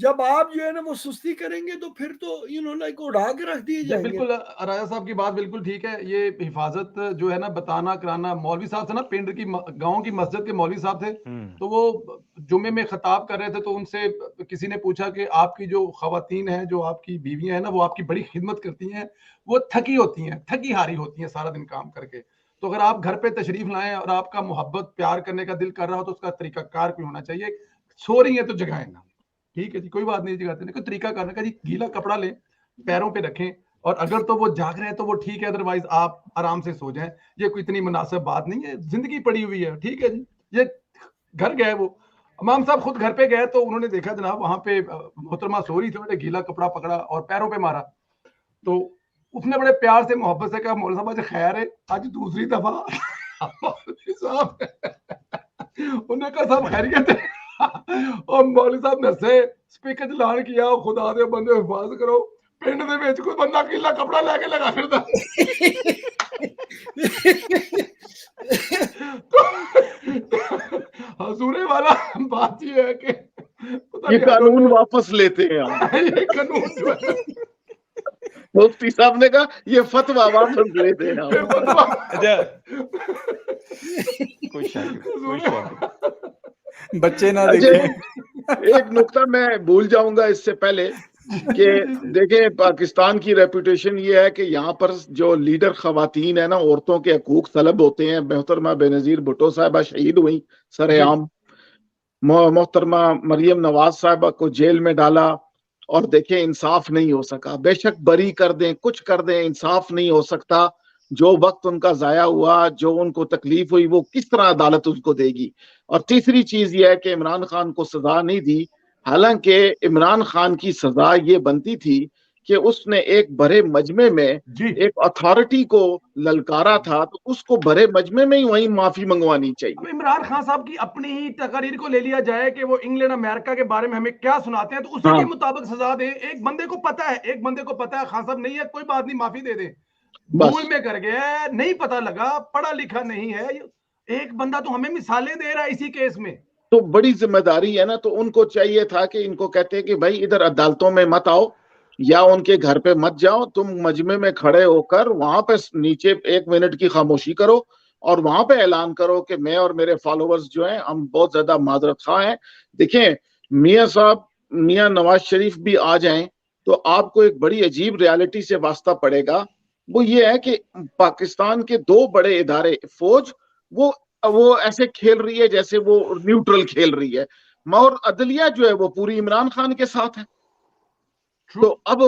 जब आप जो है ना वो सुस्ती करेंगे तो फिर तो लाइक उड़ा के रख दिए जाएंगे। बिल्कुल राजा साहब की बात बिल्कुल ठीक है। ये हिफाजत जो है ना बताना कराना, मौलवी साहब थे ना पिंड की गांव की मस्जिद के मौलवी साहब थे, तो वो जुम्मे में खिताब कर रहे थे, तो उनसे किसी ने पूछा कि आपकी जो खवातीन हैं, जो आपकी बीवियां हैं ना, वो आपकी बड़ी खिदमत करती हैं, वो थकी होती हैं, थकी हारी होती हैं सारा दिन काम करके, तो अगर आप घर पे तशरीफ लाएं और आपका मोहब्बत प्यार करने का दिल कर रहा हो तो उसका तरीकाकार कोई होना चाहिए। सो रही है तो जगाएं ना, ठीक है जी, कोई बात नहीं, जगाते नहीं, कोई तरीका करने का जी, गीला कपड़ा लें, पैरों पे रखें, और अगर तो वो जाग रहे हैं तो वो ठीक है, अदरवाइज आप आराम से सो जाएं। ये कोई इतनी मुनासिब बात नहीं है, जिंदगी पड़ी हुई है, ठीक है जी। ये घर गए, वो इमाम साहब खुद घर पे गए तो उन्होंने देखा जनाब वहां पे मोहतरमा सो रही थी, उन्होंने गीला कपड़ा पकड़ा और पैरों पे मारा, तो उसने बड़े प्यार से मोहब्बत से कहा, मौलवी साहब आज खैर है, आज दूसरी दफा साहब उन्होंने कहा सब खैरियत है, और मौलवी साहब ने से स्पीकर चलान किया, खुदा दे बंदे हिफाजत करो, पिंड दे विच कोई बंदा गीला कपड़ा लेके लगा फिरदा हजूरे वाला बात ये है कि ये कानून वापस लेते हैं हम। ये कानून जो है मुफ्ती साहब ने कहा ये फतवा वापस लेते हैं हम। कोई शक बच्चे ना अच्छा, देखें। एक नुक्ता मैं भूल जाऊंगा इससे पहले कि देखें, पाकिस्तान की रेपुटेशन ये है कि यहाँ पर जो लीडर खवातीन है ना, औरतों के हकूक तलब होते हैं। मोहतरमा बेनजीर भुट्टो साहिबा शहीद हुई सरेआम, मोहतरमा मरियम नवाज साहिबा को जेल में डाला, और देखें इंसाफ नहीं हो सका। बेशक बरी कर दें, कुछ कर दें, इंसाफ नहीं हो सकता। जो वक्त उनका जाया हुआ, जो उनको तकलीफ हुई, वो किस तरह अदालत उसको देगी। और तीसरी चीज यह है कि इमरान खान को सजा नहीं दी, हालांकि इमरान खान की सजा ये बनती थी कि उसने एक बड़े मजमे में एक अथॉरिटी को ललकारा था, तो उसको बड़े मजमे में ही वही माफी मंगवानी चाहिए। अब इमरान खान साहब की अपनी ही तकरीर को ले लिया जाए कि वो इंग्लैंड अमेरिका के बारे में हमें क्या सुनाते हैं, तो उसी के मुताबिक सजा दे। एक बंदे को पता है खान साहब नहीं है, कोई बात नहीं, माफी दे दे, भूल में कर गया, नहीं पता लगा, पढ़ा लिखा नहीं है, एक बंदा तो हमें मिसालें दे रहा है इसी केस में। तो बड़ी जिम्मेदारी है ना, तो उनको चाहिए था कि इनको कहते हैं कि भाई इधर अदालतों में मत आओ या उनके घर पे मत जाओ, तुम मजमे में खड़े होकर वहां पे नीचे 1 मिनट की खामोशी करो और वहां पे ऐलान करो कि मैं और मेरे फॉलोअर्स जो हैं हम बहुत ज्यादा माजरत खा हैं। देखें, मियां साहब, मियां नवाज शरीफ भी आ जाएं तो आपको एक बड़ी अजीब रियलिटी से वास्ता पड़ेगा। वो ये है कि पाकिस्तान के 2 बड़े इदारे, फौज वो ऐसे खेल रही है जैसे वो न्यूट्रल खेल रही है, और अदलिया जो है वो पूरी इमरान खान के साथ है। तो अब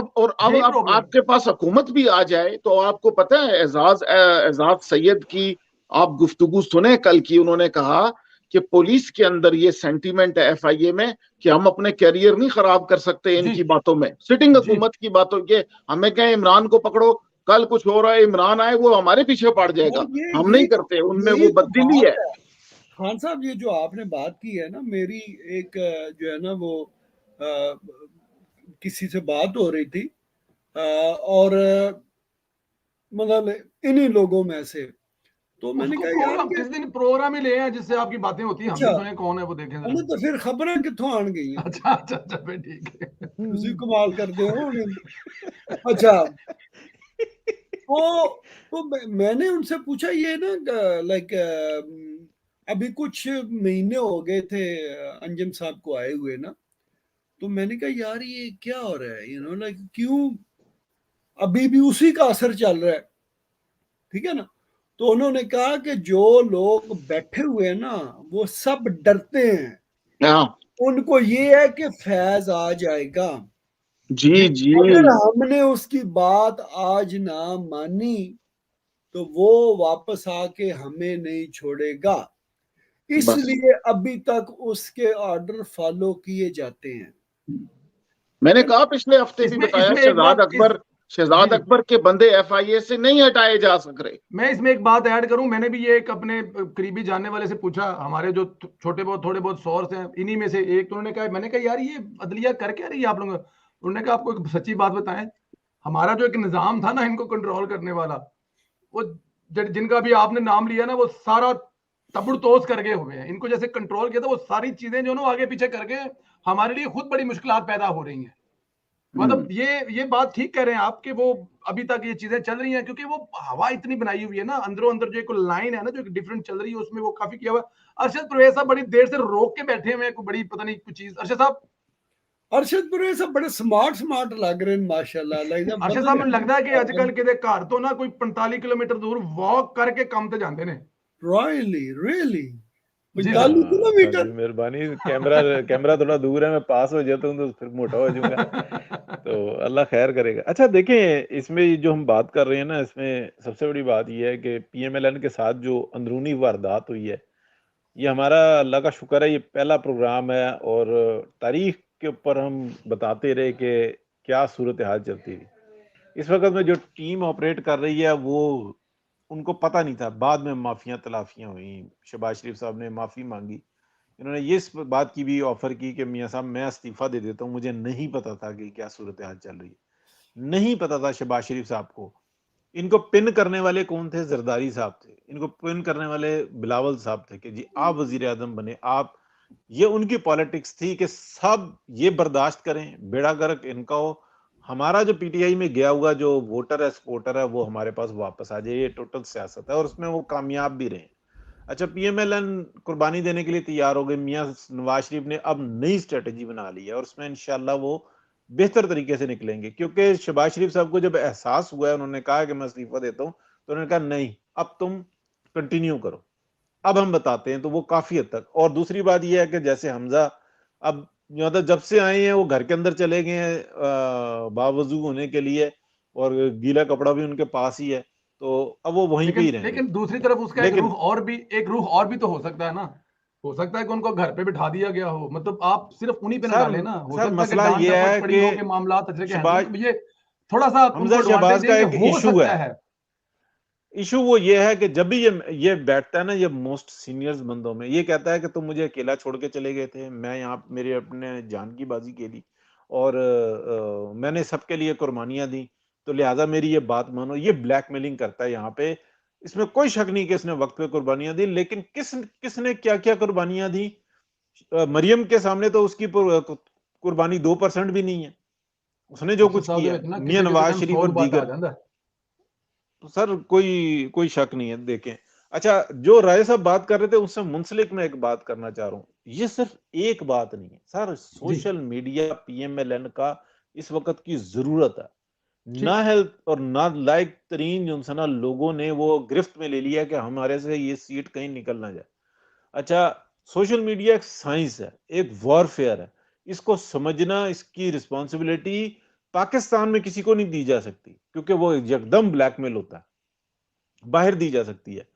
आपके पास हुकूमत भी आ जाए तो आपको पता है एजाज सैयद की आप गुफ्तगू सुने कल की, उन्होंने कहा कि पुलिस के अंदर ये सेंटीमेंट है FIA में कि हम अपने कैरियर नहीं खराब कर सकते इनकी बातों में, सिटिंग हुकूमत की बातों के। हमें कहें इमरान को पकड़ो, कल कुछ हो रहा है, इमरान आए, वो हमारे पीछे पड़ जाएगा, हम नहीं करते, उनमें वो बददिली है। खान साहब, ये जो आपने बात की है ना, मेरी एक जो है ना वो किसी से बात हो रही थी और मतलब इन्हीं लोगों में से, तो मैंने कहा यार किस दिन प्रोग्राम ही ले हैं जिससे आपकी बातें होती हैं, हम भी सुने कौन है वो देखें जरा। तो फिर खबरें कित्थों आन गई हैं? अच्छा ठीक है, तुसी कमाल करते हो। अच्छा, तो मैंने उनसे पूछा, ये ना लाइक अभी कुछ महीने हो गए थे अंजुम साहब को आए हुए ना, तो मैंने कहा यार ये क्या हो रहा है, लाइक क्यों अभी भी उसी का असर चल रहा है, ठीक है ना। तो उन्होंने कहा कि जो लोग बैठे हुए हैं ना वो सब डरते हैं, उनको ये है कि फैज आ जाएगा। जी अगर हमने उसकी बात आज ना मानी तो वो वापस आके हमें नहीं छोड़ेगा, इसलिए अभी तक उसके ऑर्डर फॉलो किए जाते हैं। मैंने कहा पिछले हफ्ते भी बताया, शहजाद अकबर के बंदे FIA से नहीं हटाए जा सक रहे। मैं इसमें एक बात ऐड करूं, मैंने भी ये एक अपने करीबी जानने वाले से पूछा, हमारे जो थोड़े बहुत सोर्स हैं, इन्हीं में से एक, तो उन्होंने कहा, मैंने कहा यार ये अदलिया कर क्या रही है आप लोग? उन्होंने कहा आपको एक सच्ची बात बताएं, हमारा जो एक निजाम था ना इनको कंट्रोल करने वाला, वो जिनका भी आपने नाम लिया ना, वो सारा तबड़तोस कर गए हुए हैं। इनको जैसे कंट्रोल किया था, वो सारी चीजें जो ना आगे पीछे करके हमारे लिए खुद बड़ी मुश्किलात पैदा हो रही हैं। मतलब ये बात ठीक कह रहे हैं आप कि वो अभी तक ये चीजें चल रही हैं, क्योंकि वो हवा इतनी बनाई हुई है ना, अंदरों अंदर जो एक लाइन है ना जो डिफरेंट चल रही है, उसमें वो काफी किया हुआ है। अरशद परवेज साहब बड़ी देर से रोक के बैठे हुए हैं, कोई बड़ी पता नहीं कुछ चीज। अरशद साहब, अरशद परवेज साहब बड़े स्मार्ट लग रहे हैं माशाल्लाह। अरशद साहब, ਮੈਨੂੰ ਲੱਗਦਾ है कि आजकल किते घर तो ना कोई 45 किलोमीटर दूर वॉक करके काम ते जाते हैं। रियली जी 45 किलोमीटर। मेहरबानी, कैमरा थोड़ा दूर है, मैं पास हो जाता हूँ तो फिर मोटा हो जाऊंगा। तो अल्लाह खैर करेगा। अच्छा देखें, इसमें जो हम बात कर रहे हैं ना, इसमें सबसे बड़ी बात यह है कि PMLN के साथ जो अंदरूनी वारदात हुई है, ये हमारा अल्लाह का शुक्र है ये पहला प्रोग्राम है, और तारीख के ऊपर हम बताते रहे कि क्या सूरत हाल चलती थी। इस वक्त में जो टीम ऑपरेट कर रही है वो, उनको पता नहीं था, बाद में माफियां तलाफियां हुई, शहबाज शरीफ साहब ने माफी मांगी, इन्होंने ये इस बात की भी ऑफर की कि मियां साहब मैं इस्तीफा दे देता हूँ, मुझे नहीं पता था कि क्या सूरत हाल चल रही है, नहीं पता था शहबाज शरीफ साहब को। इनको पिन करने वाले कौन थे? जरदारी साहब थे। इनको पिन करने वाले बिलावल साहब थे कि जी आप वजीर आजम बने, आप, ये उनकी पॉलिटिक्स थी कि सब ये बर्दाश्त करें, बेड़ा गर्क इनका हो, हमारा जो PTI में गया हुआ जो वोटर है, सपोर्टर है, वो हमारे पास वापस आ जाए। ये टोटल सियासत है और उसमें वो कामयाब भी रहे। अच्छा, PMLN कुर्बानी देने के लिए तैयार हो गए। मियां नवाज शरीफ ने अब नई स्ट्रेटेजी बना ली है और उसमें इंशाल्लाह वो बेहतर तरीके से निकलेंगे, क्योंकि शहबाज शरीफ साहब को जब एहसास हुआ है, उन्होंने कहा कि मैं इस्तीफा देता हूं, तो उन्होंने कहा नहीं, अब तुम कंटिन्यू करो, अब हम बताते हैं। तो वो काफी हद तक। और दूसरी बात यह है कि जैसे हमजा अब मतलब जब से आए हैं वो घर के अंदर चले गए हैं बावजू होने के लिए, और गीला कपड़ा भी उनके पास ही है, तो अब वो वहीं पे ही रहेंगे। लेकिन दूसरी तरफ उसका एक रुख और भी तो हो सकता है ना। हो सकता है कि उनको घर पे बिठा दिया गया हो। मतलब आप सिर्फ उन्हीं पे ना डालें ना। हो सकता है मसला ये है कि मामलात ये थोड़ा सा हमजा शहबाज का एक इशू है। इशू वो ये है कि जब भी ये बैठता है ना, ये मोस्ट सीनियर्स बंदों में, ये कहता है कि तुम मुझे अकेला छोड़ के चले गए थे, मैं यहाँ मेरे अपने जान की बाजी खेली और मैंने सबके लिए कुर्बानियां दी, तो लिहाजा मेरी ये बात मानो। ये ब्लैकमेलिंग करता है यहाँ पे। इसमें कोई शक नहीं कि इसने वक्त पे कुर्बानियां दी, लेकिन किसने क्या क्या कुर्बानियां दी? मरियम के सामने तो उसकी कुर्बानी 2% भी नहीं है। उसने जो कुछ किया, मियां नवाज शरीफ और दीगर, तो सर कोई शक नहीं है। देखें, अच्छा जो राय साहब बात कर रहे थे उससे मुंसलिक मैं एक बात करना चाह रहा हूँ। ये सिर्फ एक बात नहीं है सर, सोशल मीडिया PMLN का इस वक्त की जरूरत है। ना है और ना लायक तरीन जो ना लोगों ने वो गिरफ्त में ले लिया कि हमारे से ये सीट कहीं निकल ना जाए। अच्छा, सोशल मीडिया एक साइंस है, एक वॉरफेयर है, इसको समझना, इसकी रिस्पॉन्सिबिलिटी पाकिस्तान में किसी को नहीं दी जा सकती, क्योंकि वो एकदम ब्लैकमेल होता है, बाहर दी जा सकती है।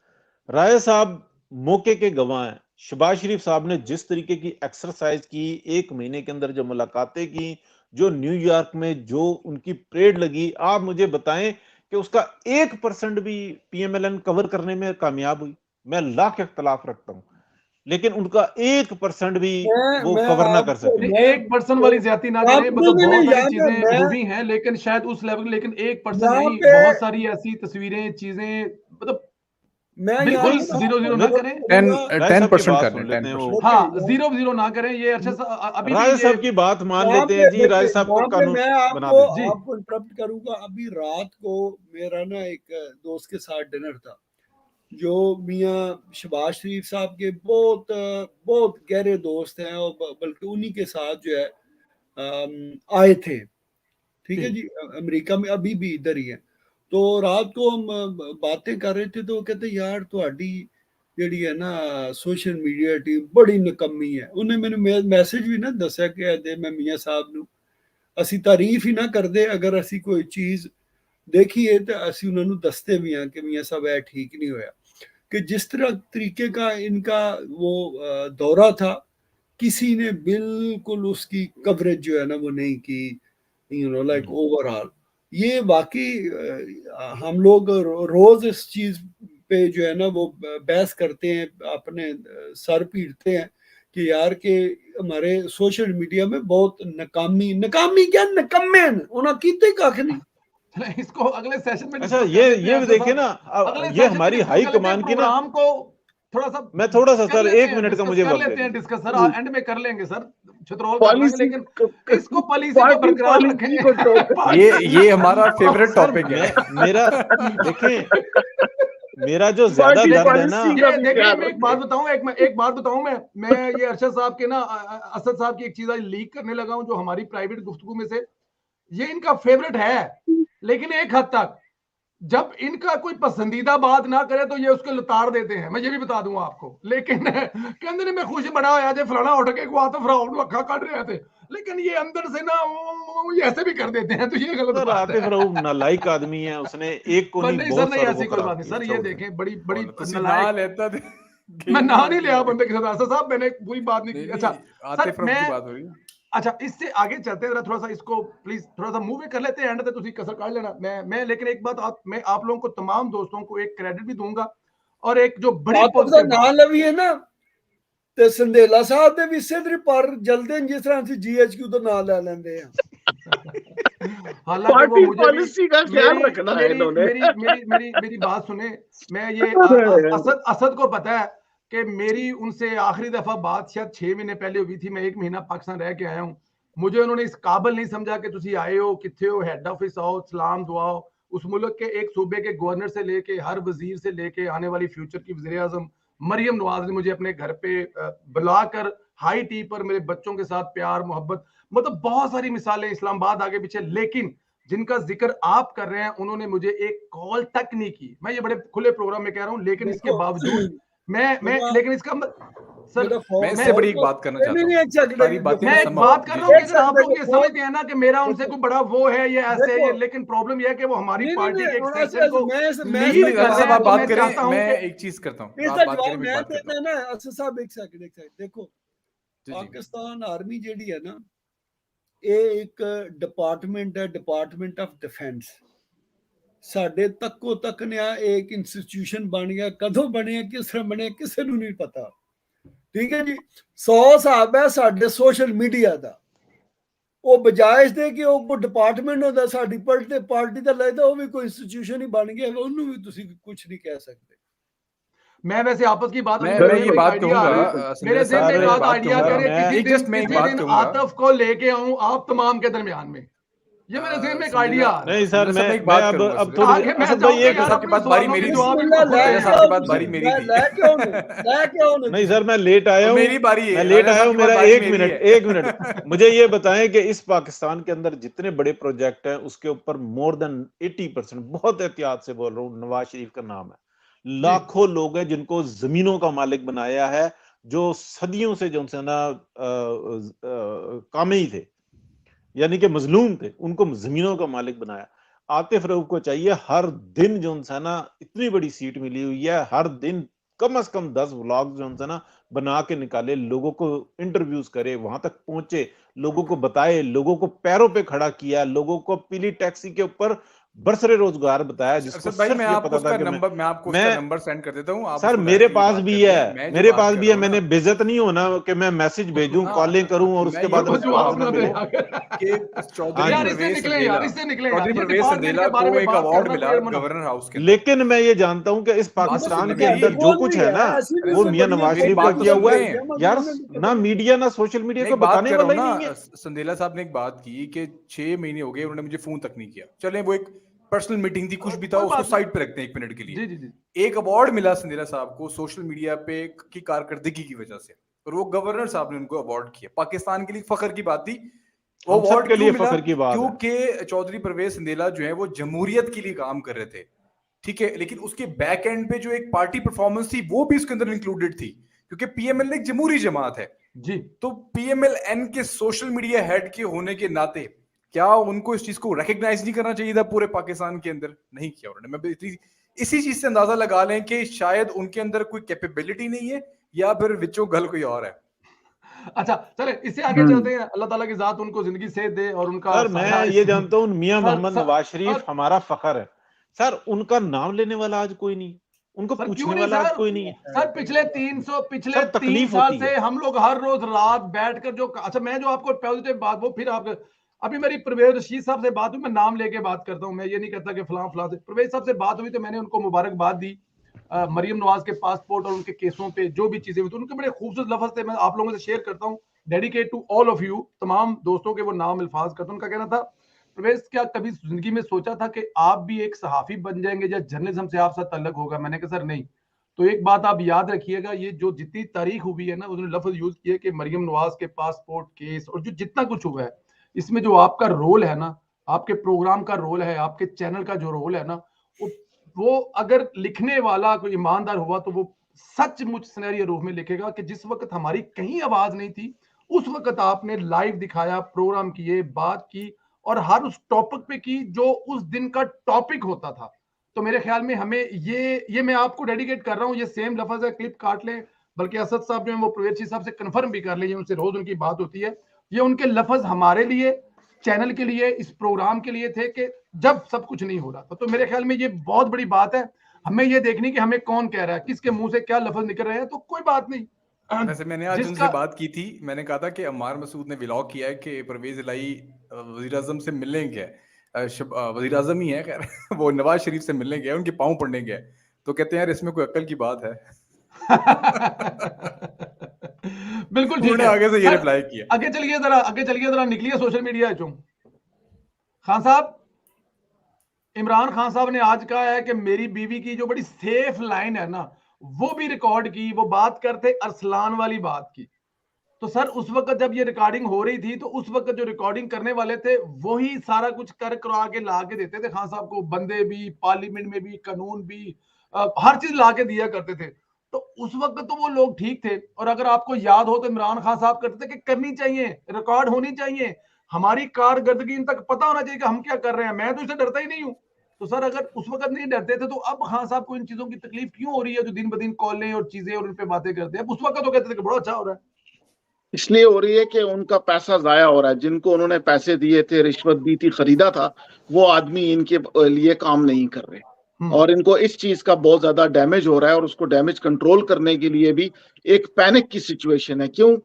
राय साहब मौके के गवाह हैं। शहबाज शरीफ साहब ने जिस तरीके की एक्सरसाइज की, 1 महीने के अंदर जो मुलाकातें की, जो न्यूयॉर्क में जो उनकी परेड लगी, आप मुझे बताएं कि उसका 1% भी PMLN कवर करने में कामयाब हुई? मैं लाख इख्तलाफ रखता हूं, लेकिन उनका 1% भी वो कवर ना कर सके। 1% वाली ज्यादती ना करें, मतलब बहुत सारी चीजें हुई हैं, लेकिन शायद उस लेवल, लेकिन 1% नहीं, बहुत सारी ऐसी तस्वीरें, चीजें, मतलब बिल्कुल 0-0 ना करें, 10% कर लें, 10%। हाँ, 0-0 ना करें। ये अभी राय साहब की बात मान लेते हैं जी, राय साहब को कानून मैं बना दीजिए। आपको इंटरप्ट करूंगा। अभी रात को मेरा ना एक दोस्त के साथ डिनर था, जो मियां शहबाज शरीफ साहब के बहुत बहुत गहरे दोस्त हैं, और बल्कि उन्हीं के साथ जो है आए थे। ठीक है जी, अमेरिका में अभी भी इधर ही है। तो रात को हम बातें कर रहे थे, तो वो कहते यार तुहाडी ਜਿਹੜੀ है ना सोशल मीडिया टीम बड़ी निकम्मी है। उन्हें मैंने मैसेज भी ना दसिया कि मैं मियां साहब नूं ਅਸੀਂ तारीफ ही ना करदे, अगर ਅਸੀਂ कोई चीज़ देखिए तो ਅਸੀਂ ਉਹਨਾਂ ਨੂੰ ਦੱਸਦੇ ਵੀ ਹਾਂ कि मियां साहब ਇਹ ठीक नहीं होया। कि जिस तरह तरीके का इनका वो दौरा था, किसी ने बिल्कुल उसकी कवरेज जो है ना वो नहीं की, लाइक ओवरऑल। ये वाकई हम लोग रोज इस चीज पे जो है ना वो बहस करते हैं, अपने सर पीटते हैं कि यार के हमारे सोशल मीडिया में बहुत नकामी क्या नकम्मे उन्हें कीते कख नहीं। इसको अगले सेशन में, अच्छा ये भी देखिए ना, ये हमारी हाई कमान की ना, थोड़ा सा मैं थोड़ा सा कर सर लेते 1 हैं, मिनट का डिस्कस मुझे कर वक्त दे लेते हैं, दीजिए। डिस्कस सर एंड में कर लेंगे सर, छतरोल कर लेंगे, पॉलिसी लेकिन इसको पॉलिसी को बरकरार पॉलिसी को टोक रखें। ये हमारा फेवरेट सर टॉपिक है। मेरा देखें, मेरा जो ज्यादा पार्टी दर्द है ना, पॉलिसी का ये भी देखिए ख्याल मैं एक बात बताऊं, एक बात बताऊं, मैं ये अरशद साहब के ना असद साहब की एक चीज आज लीक करने लगा हूं जो हमारी प्राइवेट गुफ्तगू में से, ये इनका फेवरेट है, लेकिन एक हद तक जब इनका कोई पसंदीदा बात ना करे तो ये उसको लताड़ देते हैं, मैं ये भी बता दूंगा आपको। लेकिन कहते नहीं मैं खुश बड़ा होया जे फलाना उठ के को तो फराउन अखा काट रहे थे, लेकिन ये अंदर से ना ये ऐसे भी कर देते हैं, तो ये गलत सर बात आतिफ है। रऊफ नालायक आदमी है, उसने एक को नहीं नहीं सर, बहुत नहीं सारों ऐसी को कोई खराब बात नहीं किया। सर, ये देखें बड़ी बड़ी ਤੁਸੀਂ नालायक, ਨਾਂ लेता थे, मैं ना नहीं लिया बंदे के साथ, असद साहब मैंने पूरी बात नहीं की। अच्छा आतिफ सर रऊफ की मैं, बात हो रही है। अच्छा इससे आगे चलते हैं, जरा थोड़ा सा इसको प्लीज थोड़ा सा मूव कर लेते हैं, एंड तक तुसी कसर काट लेना। मैं लेकिन एक बात मैं आप लोगों को तमाम दोस्तों को एक क्रेडिट भी दूंगा और एक जो बड़ी आप पॉजिटिव ना लवी है ना ते संदेला साहब दे भी सिद्र पर जलदे जिस तरह से जीएचक्यू तो ना ले लेंदे हैं। हालांकि वो पार्टी मुझे भी पॉलिसी का ख्याल रखना है इन्होंने। मेरी बात सुने, मैं ये असद को पता है कि मेरी उनसे आखिरी दफा बात शायद 6 महीने पहले हुई थी, मैं 1 महीना पाकिस्तान रह के आया हूँ, मुझे उन्होंने इस काबिल नहीं समझा कि तुसी आए हो, किथे हो, हेड ऑफिस आओ, सलाम दुआओ। उस मुल्क के एक सूबे के गवर्नर से लेके हर वजीर से लेके आने वाली फ्यूचर की वजीर आजम मरियम नवाज ने मुझे अपने घर पे बुलाकर हाई टी पर मेरे बच्चों के साथ प्यार मोहब्बत, मतलब बहुत सारी मिसालें इस्लामाबाद आगे पीछे, लेकिन जिनका जिक्र आप कर रहे हैं उन्होंने मुझे एक कॉल तक नहीं की। मैं ये बड़े खुले प्रोग्राम में कह रहा हूं, लेकिन इसके बावजूद मैं लेकिन इसका सर मैं इससे बड़ी एक बात करना चाहता हूं, सारी बातें मैं एक बात कर रहा हूं कि अगर आप लोग ये समझते हैं ना कि मेरा उनसे कोई बड़ा वो है, ये ऐसे है, ये, लेकिन प्रॉब्लम ये है कि वो हमारी पार्टी के एक सेक्शन को लीड कर रहे हैं। आप बात मैं करें, चाहता हूं मैं कि एक चीज करता हूं, इसका आप बात जवाब करें, मैं मैं बात करता देना ना असद साहब, एक सेकंड देखो, हूं। पाकिस्तान आर्मी जेडी है ना, ये एक डिपार्टमेंट है, डिपार्टमेंट ऑफ डिफेंस। साडे तक्को तक ने एक इंस्टीट्यूशन बन गया, कदों बने किस तरह बने किसी को नहीं पता, ठीक है जी। 100 साहब है साडे सोशल मीडिया का, वो बजाय इसके कि वो कोई डिपार्टमेंट होता साडी पार्टी का लगता वो भी कोई इंस्टीट्यूशन ही बन गया, उन्होंने भी तुसी कुछ नहीं कह सकते। मैं वैसे आपस की बात मैं ये बात कहूंगा, मेरे से में एक आइडिया कह रहे किसी दिन आतिफ को लेके आऊं आप तमाम के दरमियान में, ये मेरे ज़हन में एक आइडिया आ रहा है। नहीं सर, मैं एक बात अब करूंगा, थोड़ी आगे मैं असद भाई एक आपके बाद बारी मेरी थी, आपके बाद बारी मेरी थी। नहीं सर, मैं लेट आया हूँ, मेरी बारी है, मैं लेट आया हूँ, मेरा एक है। मिनट मुझे ये बताएं कि इस पाकिस्तान के अंदर जितने बड़े प्रोजेक्ट हैं उसके ऊपर मोर देन 80%, बहुत एहतियात से बोल रहा हूँ, नवाज शरीफ का नाम है। लाखों लोग हैं जिनको जमीनों का मालिक बनाया है, जो सदियों से जो है ना कामी थे, यानी कि मजलूम थे, उनको जमीनों का मालिक बनाया। आतिफ रऊफ को चाहिए हर दिन जो है ना, इतनी बड़ी सीट मिली हुई है, हर दिन कम से कम 10 व्लॉग जो है ना बना के निकाले, लोगों को इंटरव्यूज करे, वहां तक पहुंचे, लोगों को बताए, लोगों को पैरों पे खड़ा किया, लोगों को पीली टैक्सी के ऊपर बरसरे रोजगार बताया, जिसको भाई मैं आपको उसका नंबर सेंड कर देता हूं। सर मेरे पास भी है, मैंने बेइज्जत नहीं होना कि मैं मैसेज भेजूं, कॉलिंग करूं और उसके बाद गवर्नर हाउस के। लेकिन मैं ये जानता हूं कि इस पाकिस्तान के अंदर जो कुछ है ना वो मियां नवाज शरीफ का किया हुआ है यार, ना मीडिया ना सोशल मीडिया को बताने वाला ही नहीं है। संदेला साहब ने एक बात की कि 6 महीने हो गए उन्होंने मुझे फोन तक नहीं किया, चले वो एक पर्सनल मीटिंग थी, कुछ भी था, उसको साइड पे रखते हैं 1 मिनट के लिए। जी। एक अवार्ड मिला संदेला साहब को सोशल मीडिया पे की कारकर्दगी की वजह से, और वो गवर्नर साहब ने उनको अवार्ड किया। पाकिस्तान के लिए फखर की बात थी, वो अवार्ड के लिए फखर की बात, क्योंकि चौधरी परवेज संदेला जो है वो जमहूरियत के लिए काम कर रहे थे, ठीक है, लेकिन उसके बैक एंड पे जो एक पार्टी परफॉर्मेंस थी वो भी उसके अंदर इंक्लूडेड थी, क्योंकि पीएमएल एक जमहूरी जमात है जी। तो पीएमएलएन के सोशल मीडिया हेड के होने के नाते क्या उनको इस चीज को रिकॉग्नाइज नहीं करना चाहिए था पूरे पाकिस्तान के अंदर? नहीं किया उन्होंने। मैं इसी चीज से अंदाजा लगा लें कि शायद उनके अंदर कोई कैपेबिलिटी नहीं है या फिर विचों गल कोई और है। अच्छा चले इससे आगे चलते हैं। अल्लाह ताला की जात उनको जिंदगी से दे और उनका सर मैं ये जानता हूँ मियां मोहम्मद नवाज शरीफ हमारा फखर है सर, उनका नाम लेने वाला आज कोई नहीं, उनको पूछने वाला आज कोई नहीं है सर। पिछले 3 साल से हम लोग हर रोज रात बैठकर जो, अच्छा मैं जो आपको पॉजिटिव बात, वो फिर आप, अभी मेरी परवेज रशीद साहब से बात हुई, मैं नाम लेके बात करता हूं, मैं ये नहीं कहता कि फलां फलां से, परवेज साहब से बात हुई तो मैंने उनको मुबारकबाद दी मरियम नवाज के पासपोर्ट और उनके केसों पे जो भी चीजें हुई तो उनके बड़े खूबसूरत लफ्ज थे, मैं आप लोगों से शेयर करता हूँ, dedicate to all of you, तमाम दोस्तों के वो नाम अल्फाज करता हूँ। उनका कहना था, प्रवेश क्या कभी जिंदगी में सोचा था कि आप भी एक सहाफी बन जाएंगे या जर्नलिज्म से आपसे ताल्लुक होगा? मैंने कहा सर नहीं। तो एक बात आप याद रखिएगा, ये जो जितनी तारीख हुई है ना, उन्होंने लफ्ज यूज किए कि मरियम नवाज के पासपोर्ट केस और जो जितना कुछ हुआ है, इसमें जो आपका रोल है ना, आपके प्रोग्राम का रोल है, आपके चैनल का जो रोल है ना, वो अगर लिखने वाला कोई ईमानदार हुआ तो वो सचमुच सिनेरियो रूप में लिखेगा कि जिस वक्त हमारी कहीं आवाज नहीं थी, उस वक्त आपने लाइव दिखाया, प्रोग्राम किए, बात की और हर उस टॉपिक पे की जो उस दिन का टॉपिक होता था। तो मेरे ख्याल में हमें ये मैं आपको डेडिकेट कर रहा हूँ, ये सेम लफ्ज है, क्लिप काट लें, बल्कि असद साहब जो है वो प्रवेशी साहब से कंफर्म भी कर लीजिए, उनसे रोज उनकी बात होती है, ये उनके लफ्ज हमारे लिए, चैनल के लिए, इस प्रोग्राम के लिए थे कि जब सब कुछ नहीं हो रहा था। तो मेरे ख्याल में ये बहुत बड़ी बात है, हमें ये देखनी कि हमें कौन कह रहा है, किसके मुंह से क्या लफ्ज निकल रहे हैं, तो कोई बात नहीं। वैसे मैंने आज उनसे बात की थी, मैंने कहा था कि अम्मार मसूद ने व्लॉग किया है कि परवेज इलाही वजीर आजम से मिलने गया, वजीर आजम ही है खैर वो नवाज शरीफ से मिलने गया, उनके पाँव पड़ने गया, तो कहते हैं यार इसमें कोई अक्ल की बात है बिल्कुल ठीक है। आगे से ये रिप्लाई किया। आगे चलिए जरा निकलिए सोशल मीडिया चो। खान साहब, इमरान खान साहब ने आज कहा है कि मेरी बीवी की जो बड़ी सेफ लाइन है ना, वो भी रिकॉर्ड की, वो बात करते अरसलान वाली बात की। तो सर उस वक्त जब ये रिकॉर्डिंग हो रही थी, तो उस वक्त जो रिकॉर्डिंग करने वाले थे वही सारा कुछ कर करा के ला के देते थे खान साहब को, बंदे भी, पार्लियामेंट में भी, कानून भी, हर चीज ला के दिया करते थे। तो उस वक्त तो वो लोग ठीक थे, और अगर आपको याद हो तो इमरान खान साहब करते थे कि करनी चाहिए, रिकॉर्ड होनी चाहिए, हमारी कारकर्दगी इन तक पता होना चाहिए कि हम क्या कर रहे हैं। मैं तो इससे डरता ही नहीं हूँ। तो सर अगर उस वक्त नहीं डरते थे तो अब खान साहब को इन चीजों की तकलीफ क्यों हो रही है, जो दिन ब दिन कॉलें और चीजें और उन पे बातें करते हैं? उस वक्त तो कहते थे कि बड़ा अच्छा हो रहा है। इसलिए हो रही है कि उनका पैसा जाया हो रहा है, जिनको उन्होंने पैसे दिए थे, रिश्वत दी थी, खरीदा था, वो आदमी इनके लिए काम नहीं कर रहे, और इनको इस चीज का बहुत ज्यादा डैमेज हो रहा है, और उसको डैमेज कंट्रोल करने के लिए भी एक पैनिक की सिचुएशन है। क्यों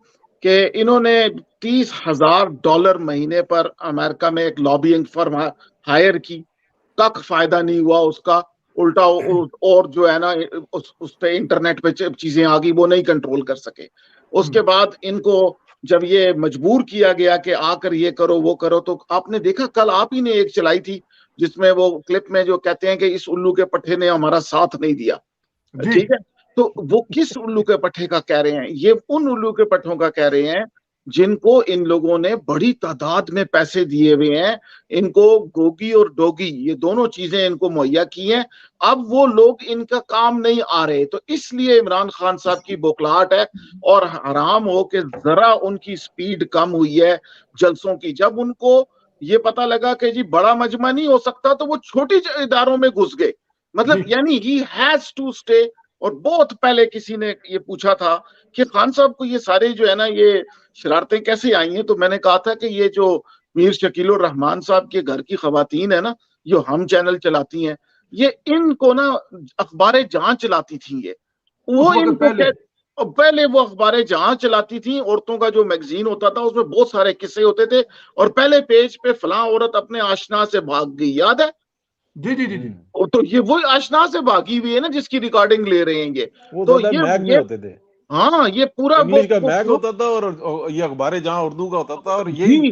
कि इन्होंने $30,000 महीने पर अमेरिका में एक लॉबिंग फर्म हायर की, तक फायदा नहीं हुआ उसका, उल्टा और जो है ना उस पे इंटरनेट पे चीजें आ गई, वो नहीं कंट्रोल कर सके। उसके बाद इनको जब ये मजबूर किया गया कि आकर ये करो वो करो, तो आपने देखा कल आप ही ने एक चलाई थी जिसमें वो क्लिप में जो कहते हैं कि इस उल्लू के पट्टे ने हमारा साथ नहीं दिया, ठीक है। तो वो किस उल्लू के पट्टे का कह रहे हैं? ये उन उल्लू के पट्टों का कह रहे हैं जिनको इन लोगों ने बड़ी तादाद में पैसे दिए हुए हैं, इनको गोगी और डोगी ये दोनों चीजें इनको मुहैया की हैं। अब वो लोग इनका काम नहीं आ रहे, तो इसलिए इमरान खान साहब की बौखलाहट है, और हराम हो कि जरा उनकी स्पीड कम हुई है जलसों की। जब उनको ये पता लगा कि जी बड़ा मजमा नहीं हो सकता, तो वो छोटी इदारों में घुस गए, मतलब यानी ही हैज टू स्टे। और बहुत पहले किसी ने ये पूछा था कि खान साहब को ये सारे जो है ना ये शरारतें कैसे आई हैं, तो मैंने कहा था कि ये जो मीर शकीलुर रहमान साहब के घर की खवातीन है ना, जो हम चैनल चलाती हैं, ये इनको ना अखबारें जहां चलाती थी, ये वो इनको पहले वो अखबारें जहां चलाती थी, औरतों का जो मैगजीन होता था उसमें बहुत सारे किस्से होते थे, और पहले पेज पे फलां औरत अपने आशना से भाग गई, याद है? जी जी जी जी। तो ये वो आशना से भागी हुई है ना जिसकी रिकॉर्डिंग ले रहे हैं ये, वो तो मैग में होते थे। हाँ, ये पूरा इंग्लिश का मैग होता था और ये अखबारें जहां उर्दू का होता था, और यही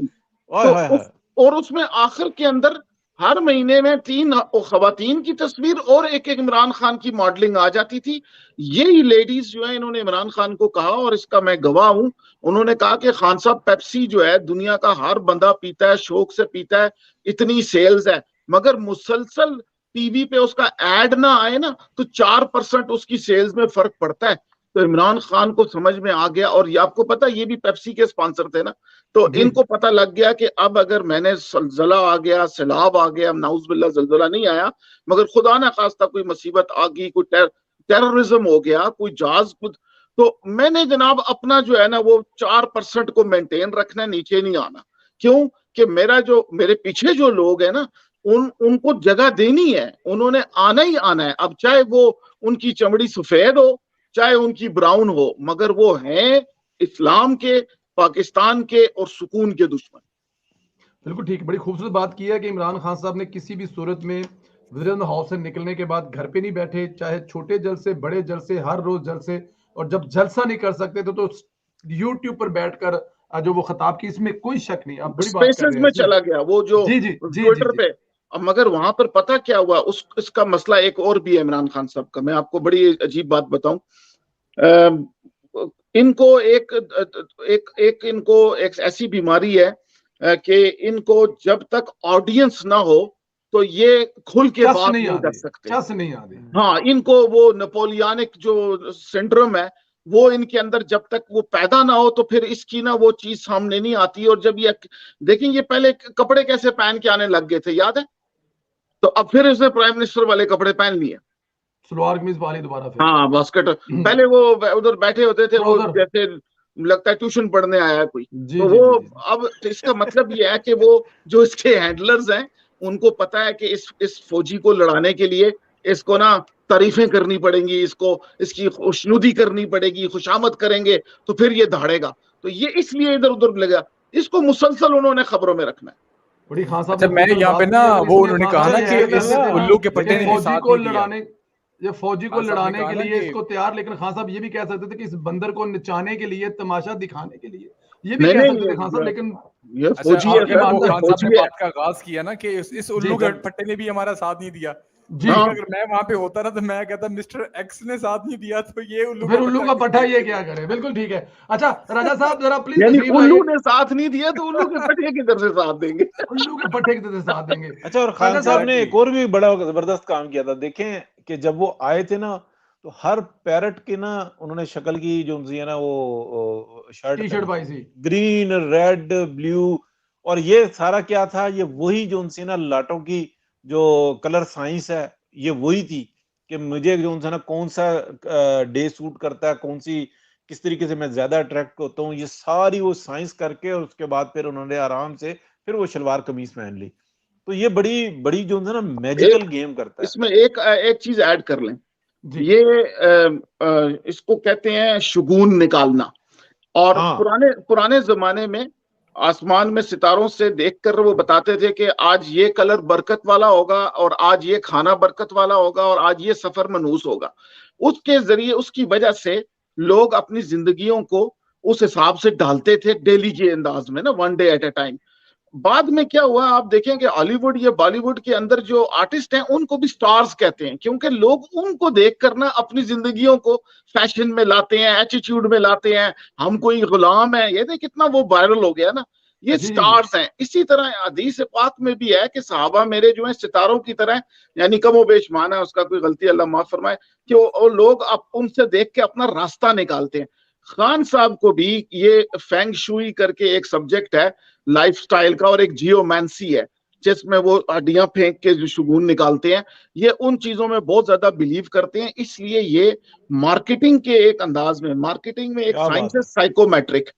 और उसमें आखिर के अंदर हर महीने में 3 खवातीन की तस्वीर और एक इमरान खान की मॉडलिंग आ जाती थी। यही लेडीज जो है, इन्होंने इमरान खान को कहा, और इसका मैं गवाह हूं, उन्होंने कहा कि खान साहब पेप्सी जो है दुनिया का हर बंदा पीता है, शौक से पीता है, इतनी सेल्स है, मगर मुसलसल टीवी पे उसका एड ना आए ना तो 4% उसकी सेल्स में फर्क पड़ता है। तो इमरान खान को समझ में आ गया, और ये आपको पता ये भी पेप्सी के स्पॉन्सर थे ना, तो इनको पता लग गया कि अब अगर मैंने जलजला आ गया, सैलाब आ गया, नाउजुबिल्लाह जलजला नहीं आया, मगर खुदा ना खास्ता कोई मुसीबत आ गई, कोई टेररिज्म हो गया, कोई जहाज कुछ, तो मैंने जनाब अपना जो है ना वो 4% को मेंटेन रखना, नीचे नहीं आना। क्यों कि मेरे पीछे जो लोग है ना, उनको जगह देनी है, उन्होंने आना ही आना है। अब चाहे वो उनकी चमड़ी सफेद हो, चाहे उनकी ब्राउन हो, मगर वो हैं इस्लाम के, पाकिस्तान के और सुकून के दुश्मन। बिल्कुल ठीक, बड़ी खूबसूरत बात की है कि इमरान खान साहब ने किसी भी सूरत में वज़ीर-ए-आज़म हाउस से निकलने के बाद घर पे नहीं बैठे, चाहे छोटे जलसे, बड़े जलसे, हर रोज जलसे, और जब जलसा नहीं कर सकते थे तो यूट्यूब पर बैठकर जो वो खिताब की, इसमें कोई शक नहीं, आप बड़ी बात कर स्पेसेस रहे हैं में इसमें। चला गया वो जो जी जी जी जी ट्विटर जी। पे। अब मगर वहां पर पता क्या हुआ, उस इसका मसला एक और भी है इमरान खान साहब का। मैं आपको बड़ी अजीब बात बताऊं, इनको एक ऐसी बीमारी है कि इनको जब तक ऑडियंस ना हो तो ये खुल के चस बात नहीं नहीं कर आती, सकते। चस नहीं आती। हाँ, इनको वो नेपोलियनिक जो सिंड्रोम है वो इनके अंदर जब तक वो पैदा ना हो तो फिर इसकी ना वो चीज सामने नहीं आती। और जब ये देखेंगे, पहले कपड़े कैसे पहन के आने लग गए थे, याद है? तो अब फिर उसने प्राइम मिनिस्टर वाले कपड़े पहन लिए। सलवार कमीज पा ली दोबारा फिर। हाँ, बास्केट। पहले वो उधर बैठे होते थे, वो ट्राउजर। जैसे लगता है ट्यूशन पढ़ने आया है कोई। जी तो जी वो जी जी। अब तो इसका मतलब ये है कि वो जो इसके हैंडलर्स हैं उनको पता है कि इस फौजी को लड़ाने के लिए इसको ना तारीफें करनी पड़ेंगी, इसको इसकी खुशनुदी करनी पड़ेगी, खुशामद करेंगे तो फिर ये दहाड़ेगा। तो ये इसलिए इधर उधर लगा, इसको मुसलसल उन्होंने खबरों में रखना है। बड़ी खान साहब अच्छा, ने मैं खूबसूरत यहाँ पे बात ना की है, वो लेकिन उन्होंने इसमें कहा खान ना साहब कि ये है इस ना, कहते थे उल्लू के पट्टे कि ने भी फौजी साथ को नहीं दिया। लड़ाने, ये फौजी को खान साहब ने लड़ाने कहा के ना लिए कि इसको तैयार, लेकिन खान साहब ये भी कह सकते थे कि इस बंदर को नचाने के लिए, तमाशा दिखाने के लिए, ये भी नहीं कह नहीं, सकते थे खान साहब, लेकिन ये अच्छा, फौजी है आपकी अगर सर, वो मानता ये खान साहब ने फौजी है। बात का आगाज किया ना कि इस जी उल्लू के जब पट्टे ने भी हमारा साथ नहीं दिया, जी, तो हाँ, फिर अगर मैं वहां पे होता ना तो मैं कहता मिस्टर एक्स ने साथ नहीं दिया तो ये तो उल्लू फिर का उल्लू पट्टा का पट्टा किसने ये दिया? क्या करे। बिल्कुल ठीक है। अच्छा राजा साहब जरा प्लीज यानी तशरीफ उल्लू लाइए। ने साथ नहीं दिया तो उल्लू के पटिया किधर से साथ देंगे? उल्लू के पट्टे की तरह साथ देंगे। अच्छा, और खान राजा साहब साहब ने एक एग्जैक्टली। और भी बड़ा जबरदस्त काम किया था, देखें कि जब वो आए थे ना तो हर पैरट की ना उन्होंने शक्ल की जो उनकी है ना वो शर्ट टी शर्ट पहनी पाई थी, सी। Green red blue. और ये सारा क्या था, ये वही जो उनसे ना लाटों की जो कलर साइंस है ये वही थी कि मुझे जो उनसे ना कौन सा डे सूट करता है, कौन सी किस तरीके से मैं ज्यादा अट्रैक्ट होता हूँ, ये सारी वो साइंस करके और उसके बाद फिर उन्होंने आराम से फिर वो शलवार कमीज पहन ली। तो ये बड़ी बड़ी जो है ना मैजिकल एक गेम करता है। इसमें एक चीज ऐड कर लें, जी ये इसको कहते हैं शुगून निकालना। और हाँ, पुराने पुराने जमाने में आसमान में सितारों से देखकर वो बताते थे कि आज ये कलर बरकत वाला होगा और आज ये खाना बरकत वाला होगा और आज ये सफर मनूस होगा। उसके जरिए, उसकी वजह से लोग अपनी जिंदगियों को उस हिसाब से ढालते थे, डेली के अंदाज में ना, one day at A time. बाद में क्या हुआ, आप देखेंगे हॉलीवुड या बॉलीवुड के अंदर जो आर्टिस्ट हैं उनको भी स्टार्स कहते हैं, क्योंकि लोग उनको देखकर ना अपनी जिंदगियों को फैशन में लाते हैं, एटीट्यूड में लाते हैं, हम कोई गुलाम है। ये देख कितना वो वायरल हो गया ना, ये जी जी जी। स्टार्स हैं। इसी तरह हदीस पाक में भी है कि सहाबा मेरे जो है सितारों की तरह, यानी कमो बेश माना है उसका, कोई गलती अल्लाह माफ फरमाए, कि वो लोग उनसे देख के अपना रास्ता निकालते हैं। खान साहब को भी ये फेंग शुई करके एक सब्जेक्ट है लाइफस्टाइल का, और एक जियोमैंसी है जिसमें वो हड्डियां फेंक के जो शुगुन निकालते हैं। ये उन चीजों में बहुत ज्यादा बिलीव करते हैं, इसलिए ये मार्केटिंग के एक अंदाज में, मार्केटिंग में एक क्या साइंस बात है है। साइकोमेट्रिक,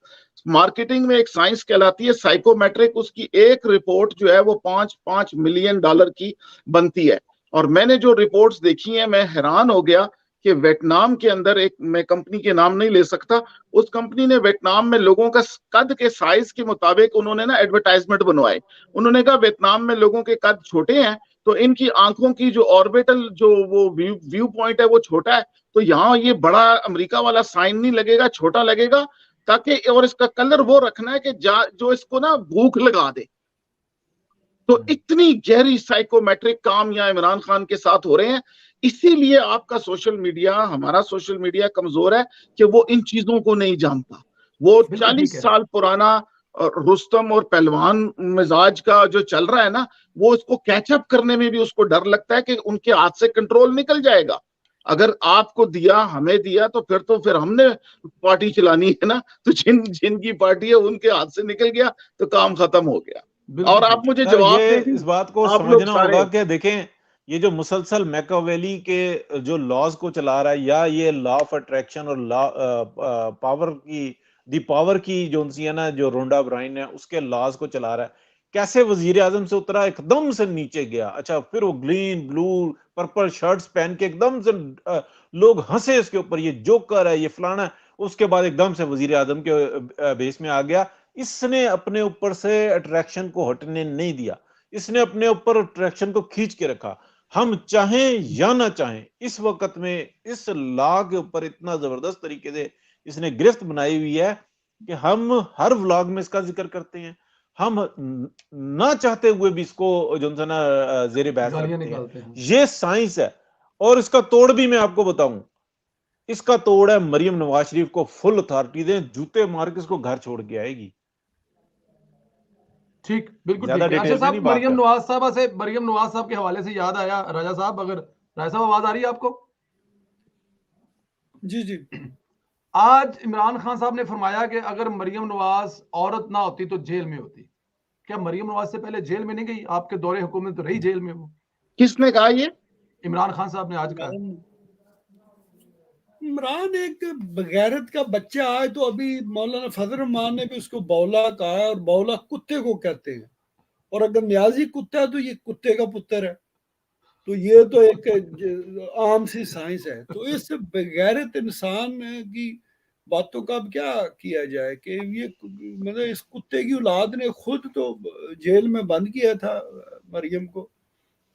मार्केटिंग में एक साइंस कहलाती है साइकोमेट्रिक। उसकी एक रिपोर्ट जो है वो 5-5 मिलियन डॉलर की बनती है। और मैंने जो रिपोर्ट्स देखी हैं मैं हैरान हो गया कि वियतनाम के अंदर, एक मैं कंपनी के नाम नहीं ले सकता, उस कंपनी ने वियतनाम में लोगों का कद के साइज के मुताबिक उन्होंने ना एडवर्टाइजमेंट बनवाए। उन्होंने कहा वियतनाम में लोगों के कद छोटे हैं तो इनकी आंखों की जो ऑर्बिटल जो वो व्यू पॉइंट है वो छोटा है, तो यहाँ ये बड़ा अमेरिका वाला साइन नहीं लगेगा, छोटा लगेगा, ताकि, और इसका कलर वो रखना है कि जो इसको ना भूख लगा दे। तो इतनी गहरी साइकोमेट्रिक काम यहाँ इमरान खान के साथ हो रहे हैं। इसीलिए आपका सोशल मीडिया, हमारा सोशल मीडिया कमजोर है कि वो इन चीजों को नहीं जानता। वो बिल्कुल ठीक 40 है। साल पुराना रुस्तम और पहलवान मिजाज का जो चल रहा है ना, वो उसको कैचअप करने में भी उसको डर लगता है कि उनके हाथ से कंट्रोल निकल जाएगा। अगर आपको दिया, हमें दिया, तो फिर हमने पार्टी चलानी है ना, तो जिनकी पार्टी है उनके हाथ से निकल गया तो काम खत्म हो गया। और बिल्कुल आप ठीक। मुझे सर, जवाब ये दें जी, इस बात को आप लोग समझना सारे। होगा कि देखें ये जो मुसलसल मैकियावेली के जो लॉज को चला रहा है, या ये लॉ ऑफ अट्रैक्शन और लॉ पावर की, दी पावर की जो उनसी है ना, जो रोंडा ब्राइन है उसके लॉज को चला रहा है, कैसे वजीर आजम से उतरा एकदम से नीचे गया। अच्छा, फिर वो ग्रीन ब्लू पर्पल शर्ट्स पहन के एकदम से लोग हंसे इसके ऊपर, ये जोकर है, ये फलाना है। उसके बाद एकदम से वजीर आजम के बेस में आ गया। इसने अपने ऊपर से अट्रैक्शन को हटने नहीं दिया, इसने अपने ऊपर अट्रैक्शन को खींच के रखा। हम चाहें या ना चाहें, इस वक्त में इस लॉ के ऊपर इतना जबरदस्त तरीके से इसने गिरफ्त बनाई हुई है कि हम हर व्लॉग में इसका जिक्र करते हैं, हम ना चाहते हुए भी इसको जो है ना जेर बहस गालियां रखते हैं। निकालते हैं। ये साइंस है। और इसका तोड़ भी मैं आपको बताऊं, इसका तोड़ है मरियम नवाज शरीफ को फुल अथॉरिटी दें, जूते मार के इसको घर छोड़ के आएगी। ठीक, बिल्कुल ज्यादा ठीक है। अच्छा डिटेल में साहब, नहीं बात मरियम कर। नवाज साहब से, मरियम नवाज साहब के हवाले से याद आया, राजा साहब, अगर राजा साहब आवाज आ रही है आपको? जी जी। आज इमरान खान साहब ने फरमाया कि अगर मरियम नवाज औरत ना होती तो जेल में होती। क्या मरियम नवाज से पहले जेल में नहीं गई? आपके दौरे हुकूमत तो रही जेल में वो। किसने कहा ये? इमरान खान साहब ने आज कहा। इमरान एक बगैरत का बच्चा आए तो अभी मौलाना फजल रहमान ने भी उसको बौला कहा है, और बौला कुत्ते को कहते हैं, और अगर न्याजी कुत्ता है तो ये कुत्ते का पुत्र है। तो ये तो एक आम सी साइंस है। तो इस बगैरत इंसान की बातों का अब क्या किया जाए कि ये मतलब इस कुत्ते की औलाद ने खुद तो जेल में बंद किया था मरियम को,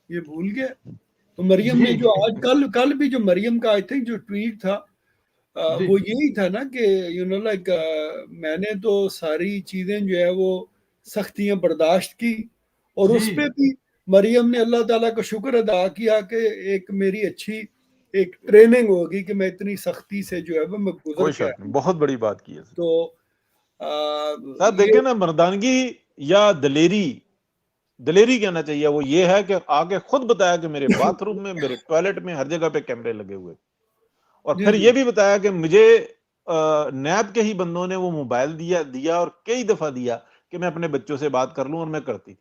ये भूल गया। तो मरियम ने जो आज कल भी जो मरियम का आई थिंक जो ट्वीट था वो यही था ना कि यू नो लाइक मैंने तो सारी चीजें जो है वो सख्तियां बर्दाश्त की, और उस पे भी मरियम ने अल्लाह ताला का शुक्र अदा किया कि एक मेरी अच्छी एक ट्रेनिंग होगी कि मैं इतनी सख्ती से जो है वो मैं गुजर के आया। बहुत बड़ी बात की है। तो साहब देखें ना, मर्दानगी या दलेरी कहना चाहिए वो ये है कि आके खुद बताया कि मेरे बाथरूम में, मेरे टॉयलेट में, हर जगह पे कैमरे लगे हुए, और फिर ये भी बताया कि मुझे नैब के ही बंदों ने वो मोबाइल दिया और कई दफा दिया कि मैं अपने बच्चों से बात कर लूं, और मैं करती।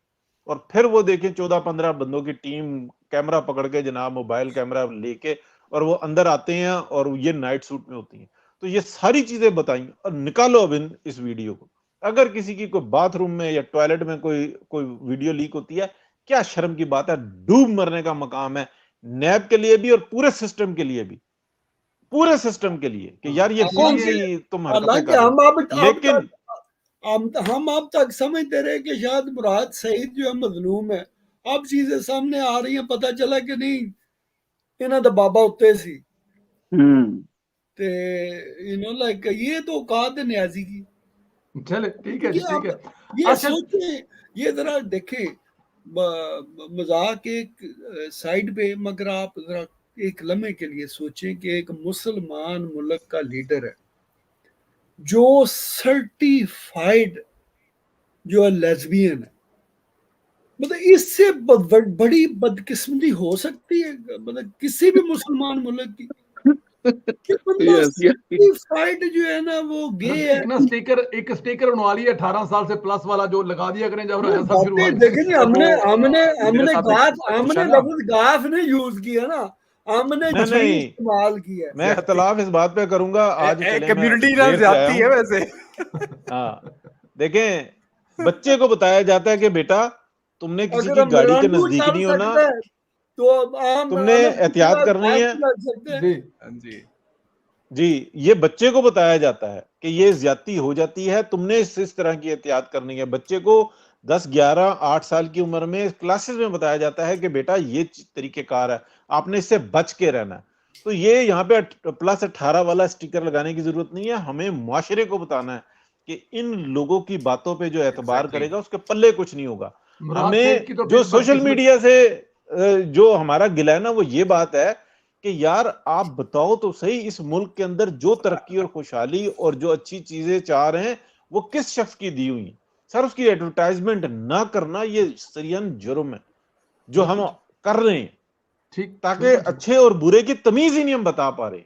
और फिर वो देखें 14-15 बंदों की टीम कैमरा पकड़ के जनाब, मोबाइल कैमरा लेके, और वो अंदर आते हैं और ये नाइट सूट में होती हैं। तो ये सारी चीजें बताई, और निकालो अब इस वीडियो को। अगर किसी की कोई बाथरूम में या टॉयलेट में कोई वीडियो लीक होती है, क्या शर्म की बात है। डूब मरने का मकाम है नैब के लिए भी और पूरे सिस्टम के लिए भी, पूरे सिस्टम के लिए, कि यार ये कौन सी तुम हरकतें कर रहे हो। लेकिन हम अब तक समझते रहे कि शायद मुराद सईद जो है मजलूम है। अब चीजें सामने आ रही हैं, पता चला कि नहीं, इन्हों दा बाबा उत्ते सी। ते यू नो लाइक ये तो औकात है न्याजी की। चले ठीक है जी, ठीक है। ये सोचे, ये जरा देखें, मजाक एक साइड पे, मगर आप जरा एक लम्हे के लिए सोचें कि एक मुसलमान मुल्क का लीडर है जो सर्टिफाइड जो है लेस्बियन है। मतलब इससे बड़ी बदकिस्मती हो सकती है मतलब किसी भी मुसलमान मुल्क की कि बंदा सर्टिफाइड जो है ना वो गे है। एक स्टिकर बनवा लिया 18 साल से प्लस वाला जो लगा दिया करें जब देखेंगे हमने लफ्ज गाफ ने यूज किया ना, हमने नहीं इस्तेमाल किया। मैं इख्तलाफ इस बात पे करूंगा। आज कम्युनिटी ज्यादती है वैसे। हाँ देखें, बच्चे को बताया जाता है कि बेटा तुमने किसी की गाड़ी के नजदीक नहीं होना, तो तुमने एहतियात करनी है। जी, ये बच्चे को बताया जाता है कि ये ज्यादती हो जाती है, तुमने इस तरह की एहतियात करनी है। बच्चे को 10, 11, 8 साल की उम्र में क्लासेस में बताया जाता है कि बेटा ये तरीकेकार है, आपने इससे बच के रहना है। तो ये यहाँ पे +18 वाला स्टिकर लगाने की जरूरत नहीं है। हमें मुआशरे को बताना है कि इन लोगों की बातों पे जो एतबार करेगा उसके पल्ले कुछ नहीं होगा। हमें जो सोशल मीडिया से जो हमारा गिला है ना, वो ये बात है कि यार आप बताओ तो सही, इस मुल्क के अंदर जो तरक्की और खुशहाली और जो अच्छी चीजें चाह रहे हैं वो किस शख्स की दी हुई सर। उसकी एडवर्टाइजमेंट ना करना ये सरियन जुर्म है जो हम कर रहे हैं, ठीक, ताकि अच्छे और बुरे की तमीज ही नहीं हम बता पा रहे।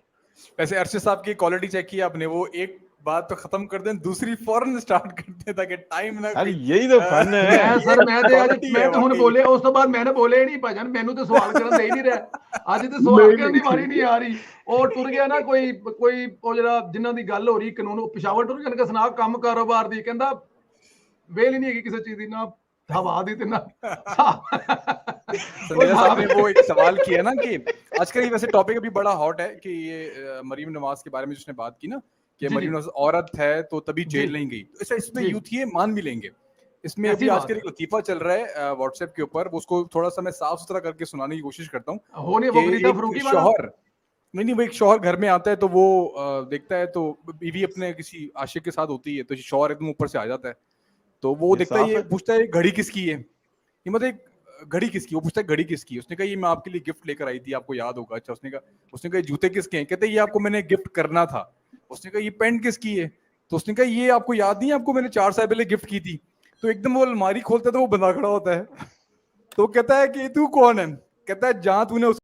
वैसे अरशद साहब की क्वालिटी चेक किया आपने, वो एक बात तो खत्म कर दें, दूसरी फौरन स्टार्ट करते ताकि टाइम ना। अरे यही तो फन है सर। मैं तो हुन बोले, उस तो बाद मैंने बोले ही नहीं भाजन, मैनू तो सवाल करन दे ही नहीं रहा। आज तो सवाल करन दी बारी नहीं आ रही। और टुर गया ना कोई ਉਹ ਜਿਹੜਾ ਜਿਨ੍ਹਾਂ ਦੀ ਗੱਲ ਹੋ ਰਹੀ ਕਾਨੂੰਨ, ਪਿਸ਼ਾਵਰ ਟੁਰ ਜਾਣ ਕੇ ਸੁਣਾ ਕੰਮ ਕਾਰੋਬਾਰ ਦੀ, ਕਹਿੰਦਾ ਵੇਲ ਹੀ नहीं है किसी चीज दी, ना हवा दी ते ना। साहब ने वो एक सवाल किया ना कि आजकल ये वैसे टॉपिक अभी बड़ा हॉट है कि ये मरीम नवाज के बारे में जिसने बात की ना कि मरीम नवाज औरत है तो तभी जेल नहीं गई, तो इसमें यूथ ये मान भी लेंगे इसमें कैसी अभी बात आजकल है? एक लतीफा चल रहा है व्हाट्सएप के ऊपर, उसको थोड़ा सा मैं साफ सुथरा करके सुनाने की कोशिश करता हूँ हो नहीं वो कि रीता एक फरूकी वाला? शौहर, नहीं वो एक शौहर घर में आता है तो वो देखता है तो बीवी अपने किसी आशिक के साथ होती है, तो शौहर एकदम ऊपर से आ जाता है, तो वो ये देखता है, साफ ये है। पूछता है घड़ी किसकी है, ये मतलब एक घड़ी किसकी, वो पूछता है घड़ी किसकी, उसने कहा ये मैं आपके लिए गिफ्ट लेकर आई थी, आपको याद होगा। अच्छा, उसने कहा ये जूते किसके हैं, कहते ये आपको मैंने गिफ्ट करना था। उसने कहा ये पेंट किसकी है, तो उसने कहा ये आपको याद नहीं है, आपको मैंने 4 साल पहले गिफ्ट की थी। तो एकदम वो अलमारी खोलता है तो वो बंदा खड़ा होता है, तो कहता है कि तू कौन है, कहता है जहां तूने